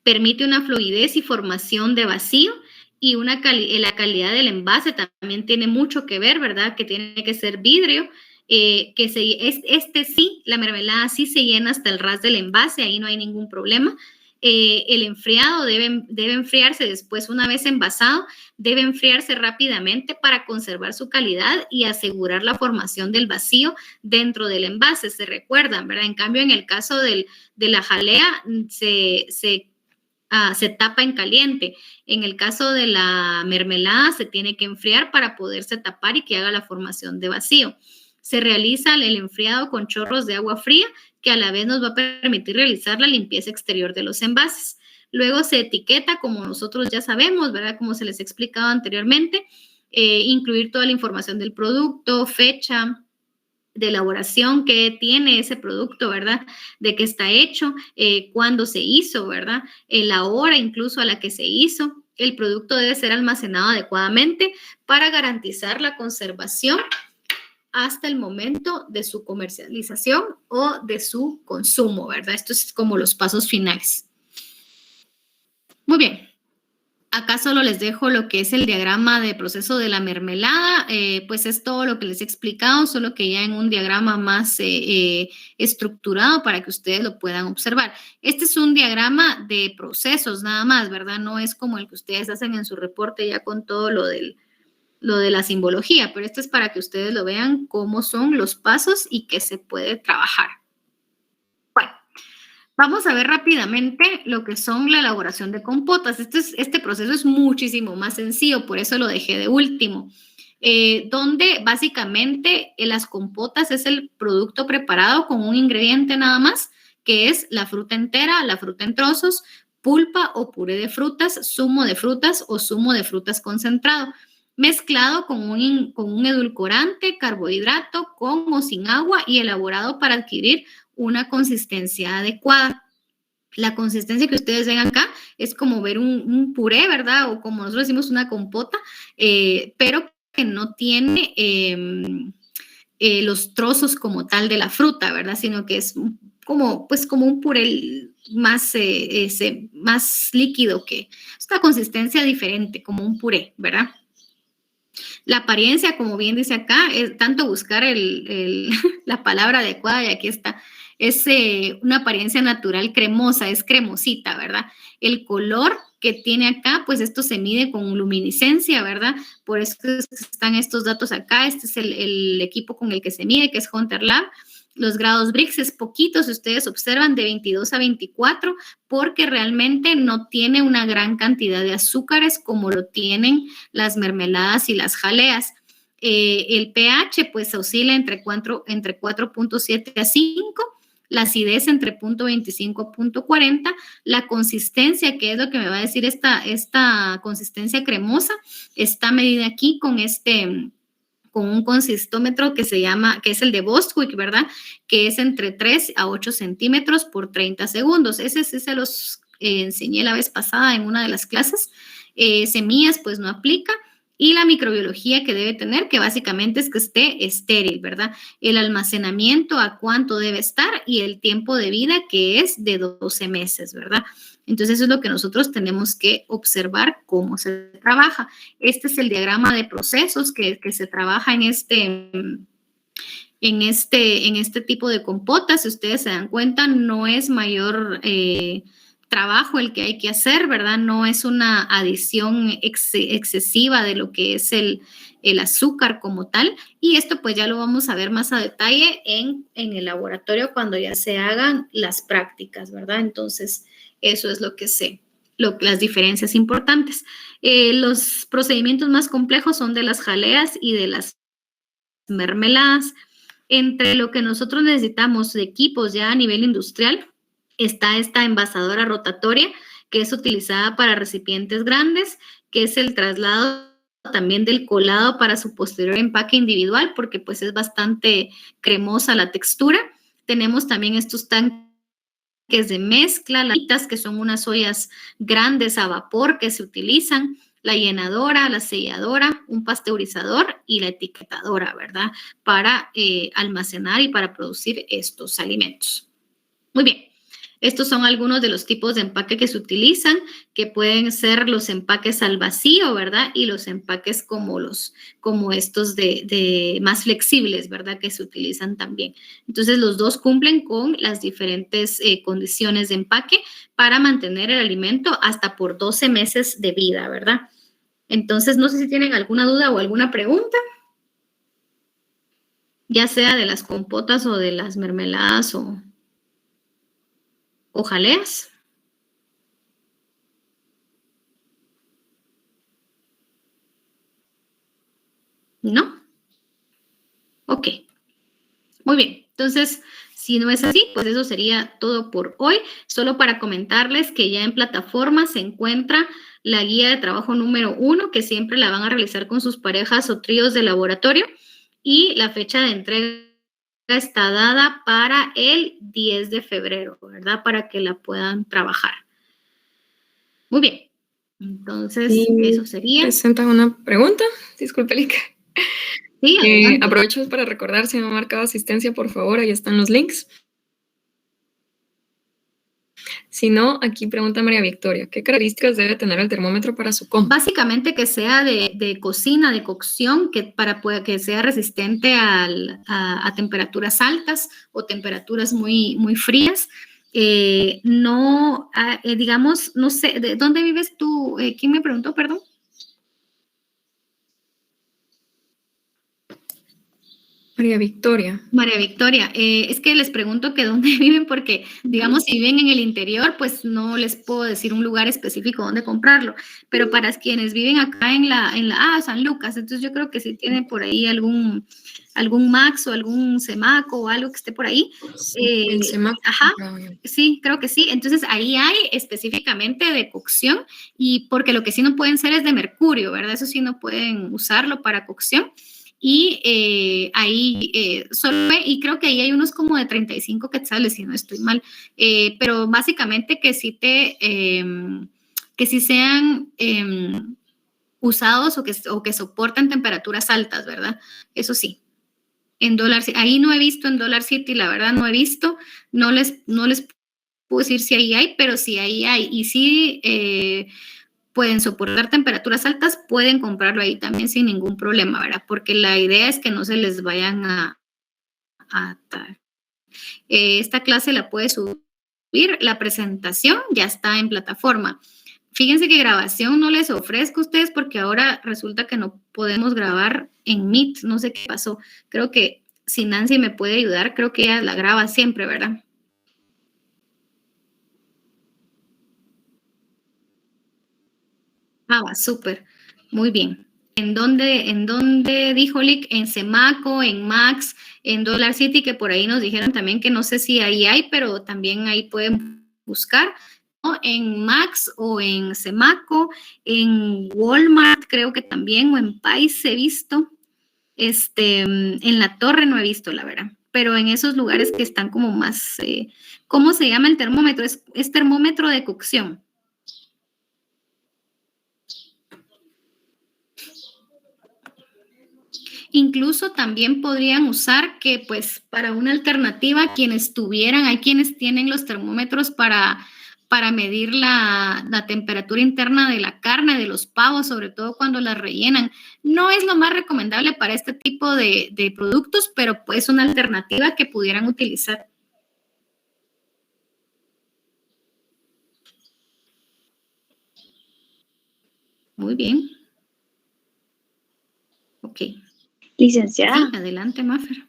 Permite una fluidez y formación de vacío. Y la calidad del envase también tiene mucho que ver, ¿verdad? Que tiene que ser vidrio, la mermelada sí se llena hasta el ras del envase, ahí no hay ningún problema. El enfriado debe enfriarse después, una vez envasado, debe enfriarse rápidamente para conservar su calidad y asegurar la formación del vacío dentro del envase, se recuerdan, ¿verdad? En cambio, en el caso de la jalea, se tapa en caliente. En el caso de la mermelada se tiene que enfriar para poderse tapar y que haga la formación de vacío. Se realiza el enfriado con chorros de agua fría que a la vez nos va a permitir realizar la limpieza exterior de los envases. Luego se etiqueta, como nosotros ya sabemos, ¿verdad? Como se les explicaba anteriormente, incluir toda la información del producto, fecha de elaboración que tiene ese producto, ¿verdad? De qué está hecho, cuándo se hizo, ¿verdad? La hora incluso a la que se hizo. El producto debe ser almacenado adecuadamente para garantizar la conservación hasta el momento de su comercialización o de su consumo, ¿verdad? Esto es como los pasos finales. Muy bien. Acá solo les dejo lo que es el diagrama de proceso de la mermelada, pues es todo lo que les he explicado, solo que ya en un diagrama más estructurado para que ustedes lo puedan observar. Este es un diagrama de procesos nada más, ¿verdad? No es como el que ustedes hacen en su reporte ya con todo lo de la simbología, pero este es para que ustedes lo vean cómo son los pasos y qué se puede trabajar. Bueno, Vamos a ver rápidamente lo que son la elaboración de compotas. Este proceso es muchísimo más sencillo, por eso lo dejé de último. Donde básicamente las compotas es el producto preparado con un ingrediente nada más, que es la fruta entera, la fruta en trozos, pulpa o puré de frutas, zumo de frutas o zumo de frutas concentrado, mezclado con un edulcorante, carbohidrato, con o sin agua y elaborado para adquirir una consistencia adecuada. La consistencia que ustedes ven acá es como ver un puré, ¿verdad? O como nosotros decimos una compota, pero que no tiene los trozos como tal de la fruta, ¿verdad? Sino que es como un puré más líquido, que es una consistencia diferente, como un puré, ¿verdad? La apariencia, como bien dice acá, es tanto buscar la palabra adecuada, y aquí está, es una apariencia natural cremosa, es cremosita, ¿verdad? El color que tiene acá, pues esto se mide con luminiscencia, ¿verdad? Por eso están estos datos acá. Este es el equipo con el que se mide, que es Hunter Lab. Los grados Brix es poquito, si ustedes observan, de 22 a 24, porque realmente no tiene una gran cantidad de azúcares como lo tienen las mermeladas y las jaleas. El pH pues oscila entre 4.7 a 5, la acidez entre 0.25 a 0.40, la consistencia, que es lo que me va a decir esta consistencia cremosa, está medida aquí con un consistómetro que es el de Bostwick, ¿verdad? Que es entre 3 a 8 centímetros por 30 segundos. Ese sí se los enseñé la vez pasada en una de las clases. Semillas, pues no aplica. Y la microbiología que debe tener, que básicamente es que esté estéril, ¿verdad? El almacenamiento, a cuánto debe estar, y el tiempo de vida, que es de 12 meses, ¿verdad? Entonces, eso es lo que nosotros tenemos que observar cómo se trabaja. Este es el diagrama de procesos que se trabaja en este tipo de compotas. Si ustedes se dan cuenta, no es mayor trabajo el que hay que hacer, ¿verdad? No es una adición excesiva de lo que es el azúcar como tal. Y esto pues ya lo vamos a ver más a detalle en el laboratorio cuando ya se hagan las prácticas, ¿verdad? Entonces, eso es las diferencias importantes. Los procedimientos más complejos son de las jaleas y de las mermeladas. Entre lo que nosotros necesitamos de equipos ya a nivel industrial está esta envasadora rotatoria, que es utilizada para recipientes grandes, que es el traslado también del colado para su posterior empaque individual, porque pues es bastante cremosa la textura. Tenemos también estos tanques de mezcla, latitas, que son unas ollas grandes a vapor que se utilizan, la llenadora, la selladora, un pasteurizador y la etiquetadora, ¿verdad? Para almacenar y para producir estos alimentos. Muy bien. Estos son algunos de los tipos de empaque que se utilizan, que pueden ser los empaques al vacío, ¿verdad? Y los empaques como estos de más flexibles, ¿verdad? Que se utilizan también. Entonces, los dos cumplen con las diferentes condiciones de empaque para mantener el alimento hasta por 12 meses de vida, ¿verdad? Entonces, no sé si tienen alguna duda o alguna pregunta, ya sea de las compotas o de las mermeladas o jaleas. ¿No? Ok. Muy bien. Entonces, si no es así, pues eso sería todo por hoy. Solo para comentarles que ya en plataforma se encuentra la guía de trabajo número 1, que siempre la van a realizar con sus parejas o tríos de laboratorio. Y la fecha de entrega está dada para el 10 de febrero, ¿verdad? Para que la puedan trabajar. Muy bien. Entonces, eso sería. Presenta una pregunta. Disculpe, Lica. Sí, aprovecho para recordar, si no han marcado asistencia, por favor, ahí están los links. Si no, aquí pregunta María Victoria, ¿qué características debe tener el termómetro para su compo? Básicamente que sea de cocina, de cocción, para que sea resistente a temperaturas altas o temperaturas muy, muy frías. Digamos, no sé, ¿de dónde vives tú? ¿Quién me preguntó, perdón? María Victoria. María Victoria, es que les pregunto que dónde viven porque, digamos, si viven en el interior, pues no les puedo decir un lugar específico donde comprarlo, pero para quienes viven acá San Lucas, entonces yo creo que si tienen por ahí algún Max o algún Semaco o algo que esté por ahí. El semáforo. Ajá, sí, creo que sí. Entonces ahí hay específicamente de cocción y porque lo que sí no pueden ser es de mercurio, ¿verdad? Eso sí no pueden usarlo para cocción. Y ahí y creo que ahí hay unos como de 35 quetzales, si no estoy mal, pero básicamente que sí sean usados o que soportan temperaturas altas, ¿verdad? Eso sí. Ahí no he visto en Dollar City, la verdad no he visto, no les puedo decir si ahí hay, pero si ahí hay, y sí pueden soportar temperaturas altas, pueden comprarlo ahí también sin ningún problema, ¿verdad? Porque la idea es que no se les vayan a atar. Esta clase la puede subir, la presentación ya está en plataforma. Fíjense que grabación no les ofrezco a ustedes porque ahora resulta que no podemos grabar en Meet, no sé qué pasó. Creo que si Nancy me puede ayudar, creo que ella la graba siempre, ¿verdad? Va, súper. Muy bien. ¿En dónde dijo Lick? En Semaco, en Max, en Dollar City, que por ahí nos dijeron también que no sé si ahí hay, pero también ahí pueden buscar, ¿no? En Max o en Semaco, en Walmart creo que también, o en Pais he visto. En La Torre no he visto, la verdad, pero en esos lugares que están como más, ¿cómo se llama el termómetro? Es termómetro de cocción. Incluso también podrían usar que, pues, para una alternativa, hay quienes tienen los termómetros para medir la temperatura interna de la carne, de los pavos, sobre todo cuando las rellenan. No es lo más recomendable para este tipo de productos, pero pues una alternativa que pudieran utilizar. Muy bien. Ok. Licenciada. Sí, adelante, Mafer.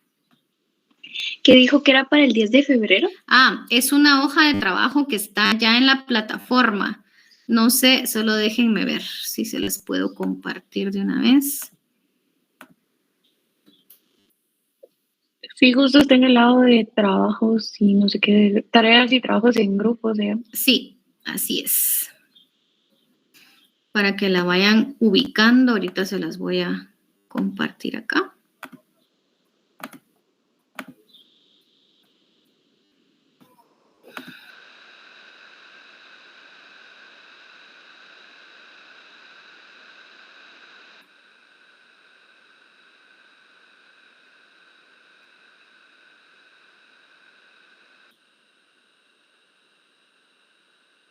¿Qué dijo que era para el 10 de febrero? Es una hoja de trabajo que está ya en la plataforma. No sé, solo déjenme ver si se les puedo compartir de una vez. Sí, justo está en el lado de trabajos y no sé qué, tareas y trabajos en grupos. Sí, así es. Para que la vayan ubicando, ahorita se las voy a compartir acá.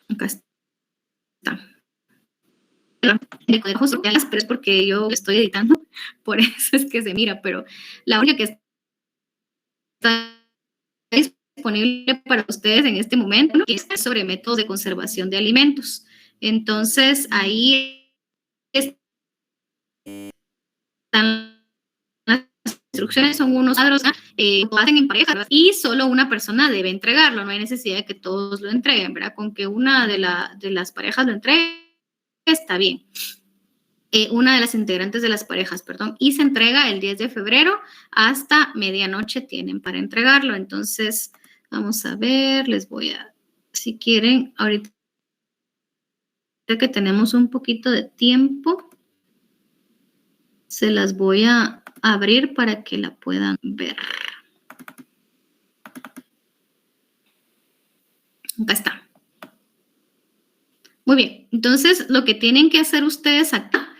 Acá está. De consejos sociales, pero es porque yo estoy editando, por eso es que se mira, pero la única que está disponible para ustedes en este momento es sobre métodos de conservación de alimentos. Entonces, ahí están las instrucciones, son unos cuadros, lo hacen en pareja y solo una persona debe entregarlo, no hay necesidad de que todos lo entreguen, ¿verdad? Con que una de las parejas lo entregue, está bien. Una de las integrantes de las parejas, perdón, y se entrega el 10 de febrero hasta medianoche tienen para entregarlo. Entonces, vamos a ver, si quieren, ahorita que tenemos un poquito de tiempo, se las voy a abrir para que la puedan ver. Acá está. Muy bien, entonces lo que tienen que hacer ustedes acá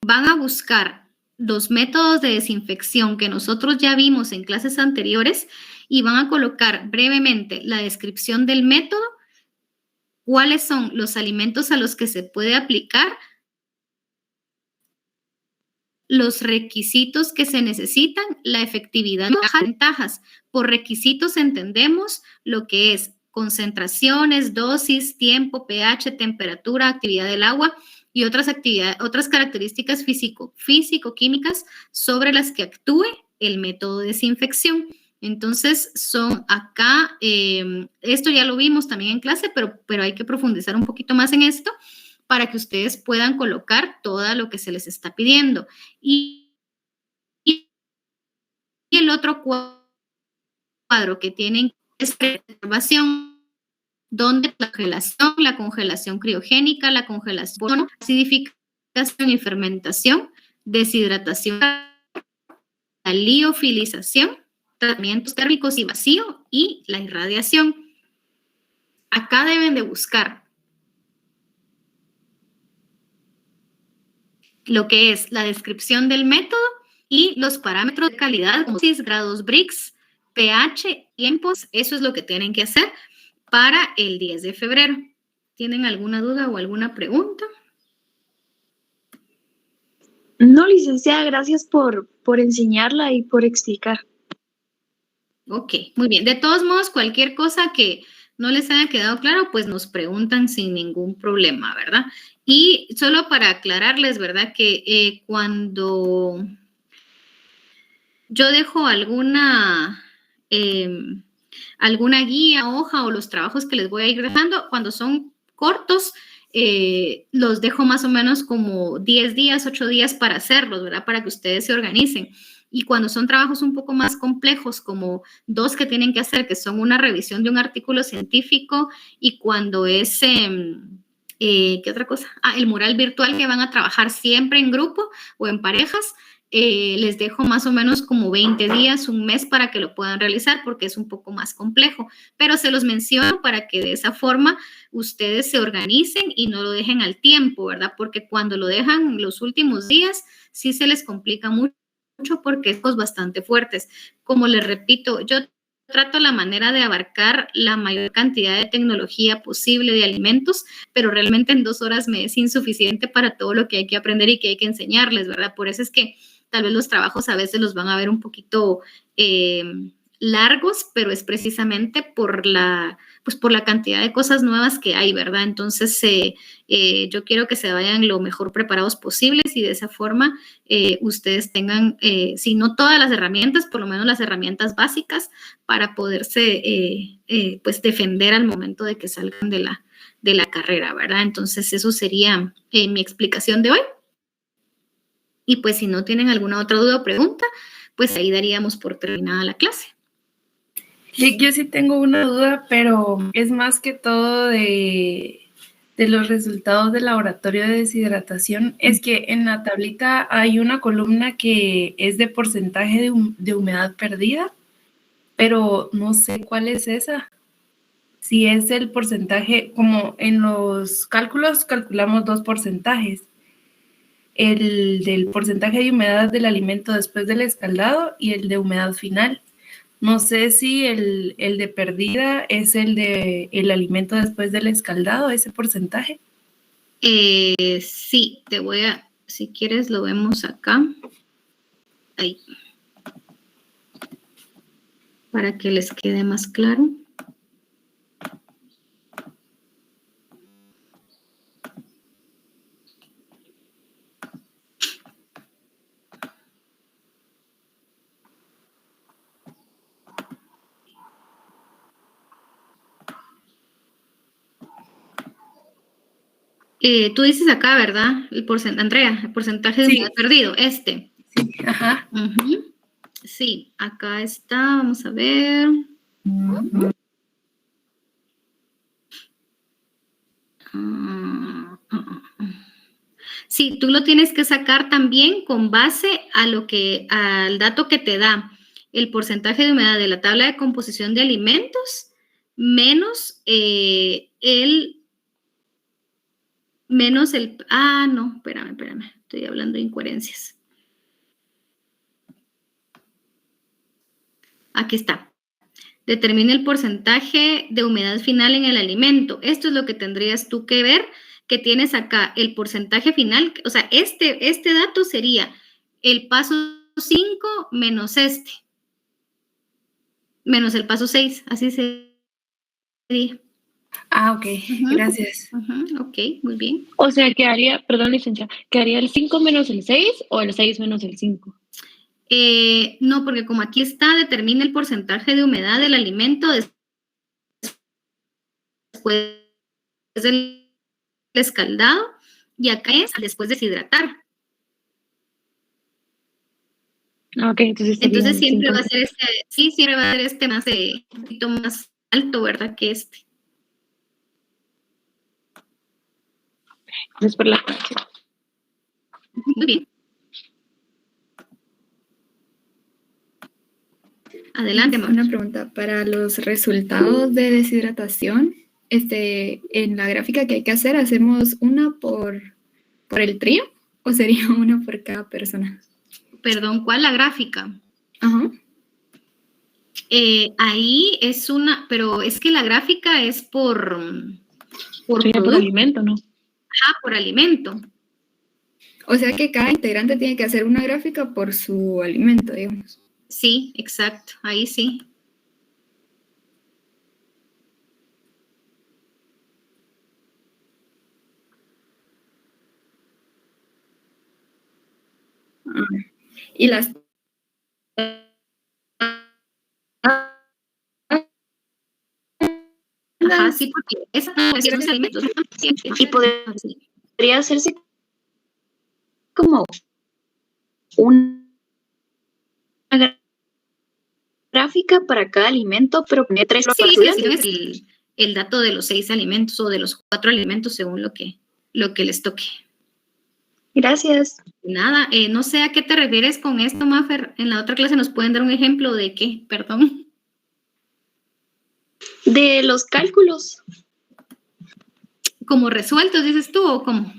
van a buscar los métodos de desinfección que nosotros ya vimos en clases anteriores y van a colocar brevemente la descripción del método, cuáles son los alimentos a los que se puede aplicar, los requisitos que se necesitan, la efectividad, las ventajas. Por requisitos entendemos lo que es concentraciones, dosis, tiempo, pH, temperatura, actividad del agua y otras características físico-químicas sobre las que actúe el método de desinfección. Entonces, son acá, esto ya lo vimos también en clase, pero hay que profundizar un poquito más en esto para que ustedes puedan colocar todo lo que se les está pidiendo. Y el otro cuadro que tienen es preservación, donde la congelación criogénica, la congelación, acidificación y fermentación, deshidratación, la liofilización, tratamientos térmicos y vacío y la irradiación. Acá deben de buscar lo que es la descripción del método y los parámetros de calidad, como grados Brix, pH, tiempos. Eso es lo que tienen que hacer para el 10 de febrero. ¿Tienen alguna duda o alguna pregunta? No, licenciada, gracias por enseñarla y por explicar. Ok, muy bien. De todos modos, cualquier cosa que no les haya quedado claro, pues nos preguntan sin ningún problema, ¿verdad? Y solo para aclararles, ¿verdad? Que cuando yo dejo alguna guía, hoja o los trabajos que les voy a ir dejando, cuando son cortos, los dejo más o menos como 10 días, 8 días para hacerlos, ¿verdad? Para que ustedes se organicen. Y cuando son trabajos un poco más complejos, como 2 que tienen que hacer, que son una revisión de un artículo científico, y cuando es, ¿qué otra cosa? El mural virtual, que van a trabajar siempre en grupo o en parejas, les dejo más o menos como 20 días, un mes para que lo puedan realizar, porque es un poco más complejo. Pero se los menciono para que de esa forma ustedes se organicen y no lo dejen al tiempo, ¿verdad? Porque cuando lo dejan los últimos días, sí se les complica mucho porque es bastante fuertes. Como les repito, yo trato la manera de abarcar la mayor cantidad de tecnología posible de alimentos, pero realmente en 2 horas me es insuficiente para todo lo que hay que aprender y que hay que enseñarles, ¿verdad? Por eso es que tal vez los trabajos a veces los van a ver un poquito largos, pero es precisamente por la cantidad de cosas nuevas que hay, ¿verdad? Entonces, yo quiero que se vayan lo mejor preparados posibles y de esa forma ustedes tengan, si no todas las herramientas, por lo menos las herramientas básicas para poderse, pues, defender al momento de que salgan de la carrera, ¿verdad? Entonces, eso sería mi explicación de hoy. Y pues si no tienen alguna otra duda o pregunta, pues ahí daríamos por terminada la clase. Yo sí tengo una duda, pero es más que todo de los resultados del laboratorio de deshidratación. Es que en la tablita hay una columna que es de porcentaje de humedad perdida, pero no sé cuál es esa. Si es el porcentaje, como en los cálculos calculamos 2 porcentajes. El del porcentaje de humedad del alimento después del escaldado y el de humedad final. No sé si el de perdida es el de el alimento después del escaldado, ese porcentaje. Sí, si quieres lo vemos acá. Ahí. Para que les quede más claro. Tú dices acá, ¿verdad? Andrea, el porcentaje de humedad perdido, este. Sí, ajá. Sí, acá está, vamos a ver. Sí, tú lo tienes que sacar también con base al dato que te da el porcentaje de humedad de la tabla de composición de alimentos menos no, espérame, estoy hablando de incoherencias. Aquí está. Determina el porcentaje de humedad final en el alimento. Esto es lo que tendrías tú que ver, que tienes acá el porcentaje final. O sea, este dato sería el paso 5 menos menos el paso 6. Así sería. Ok, gracias. Ok, muy bien. O sea, perdón, licenciada, ¿quedaría el 5 menos el 6 o el 6 menos el 5? No, porque como aquí está, determina el porcentaje de humedad del alimento después del escaldado, y acá es después de deshidratar. Ok, entonces sería Entonces el siempre va a 50. ser este, sí, siempre va a ser este más un poquito más alto, ¿verdad? Que este. Gracias por la aclaración. Muy bien. Adelante, amor. Una pregunta, para los resultados de deshidratación, en la gráfica que hay que hacer, ¿hacemos una por el trío o sería una por cada persona? Perdón, ¿cuál la gráfica? Ajá. Ahí es una, pero es que la gráfica es por Sería por producto. alimento, ¿no? Ajá, por alimento. O sea que cada integrante tiene que hacer una gráfica por su alimento, digamos. Sí, exacto, ahí sí. Y las... Ajá, sí, porque esa es los alimentos. Y podría hacerse como una gráfica para cada alimento, pero poner 3 Sí, participantes. es el dato de los 6 alimentos o de los 4 alimentos según lo que les toque. Gracias. Nada, no sé a qué te refieres con esto, Mafer. En la otra clase nos pueden dar un ejemplo de qué, perdón. De los cálculos, ¿Como resueltos, dices tú, o cómo?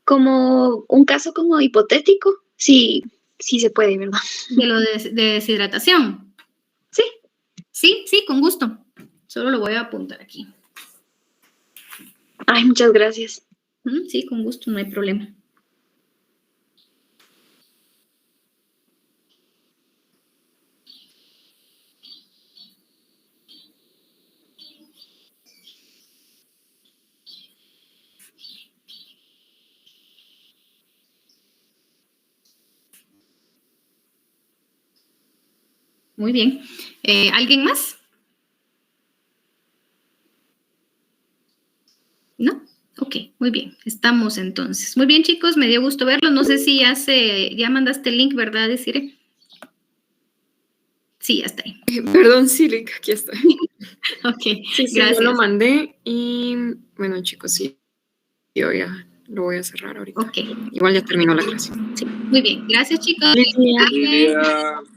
como un caso como hipotético, sí, sí se puede, ¿verdad? De lo de deshidratación. Sí. Sí, con gusto. Solo lo voy a apuntar aquí. Ay, muchas gracias. Sí, con gusto, no hay problema. Muy bien. ¿Alguien más? ¿No? Ok, muy bien. Estamos entonces. Muy bien, chicos, me dio gusto verlos. No sé si ya mandaste el link, ¿verdad, Desiree? Sí, ya está ahí. Perdón, sí, Rick, aquí estoy. Ok, Sí, gracias. yo lo mandé y bueno, chicos, sí, yo ya lo voy a cerrar ahorita. Ok, Igual ya terminó la clase. muy bien. Gracias, chicos. Feliz día. Tarde.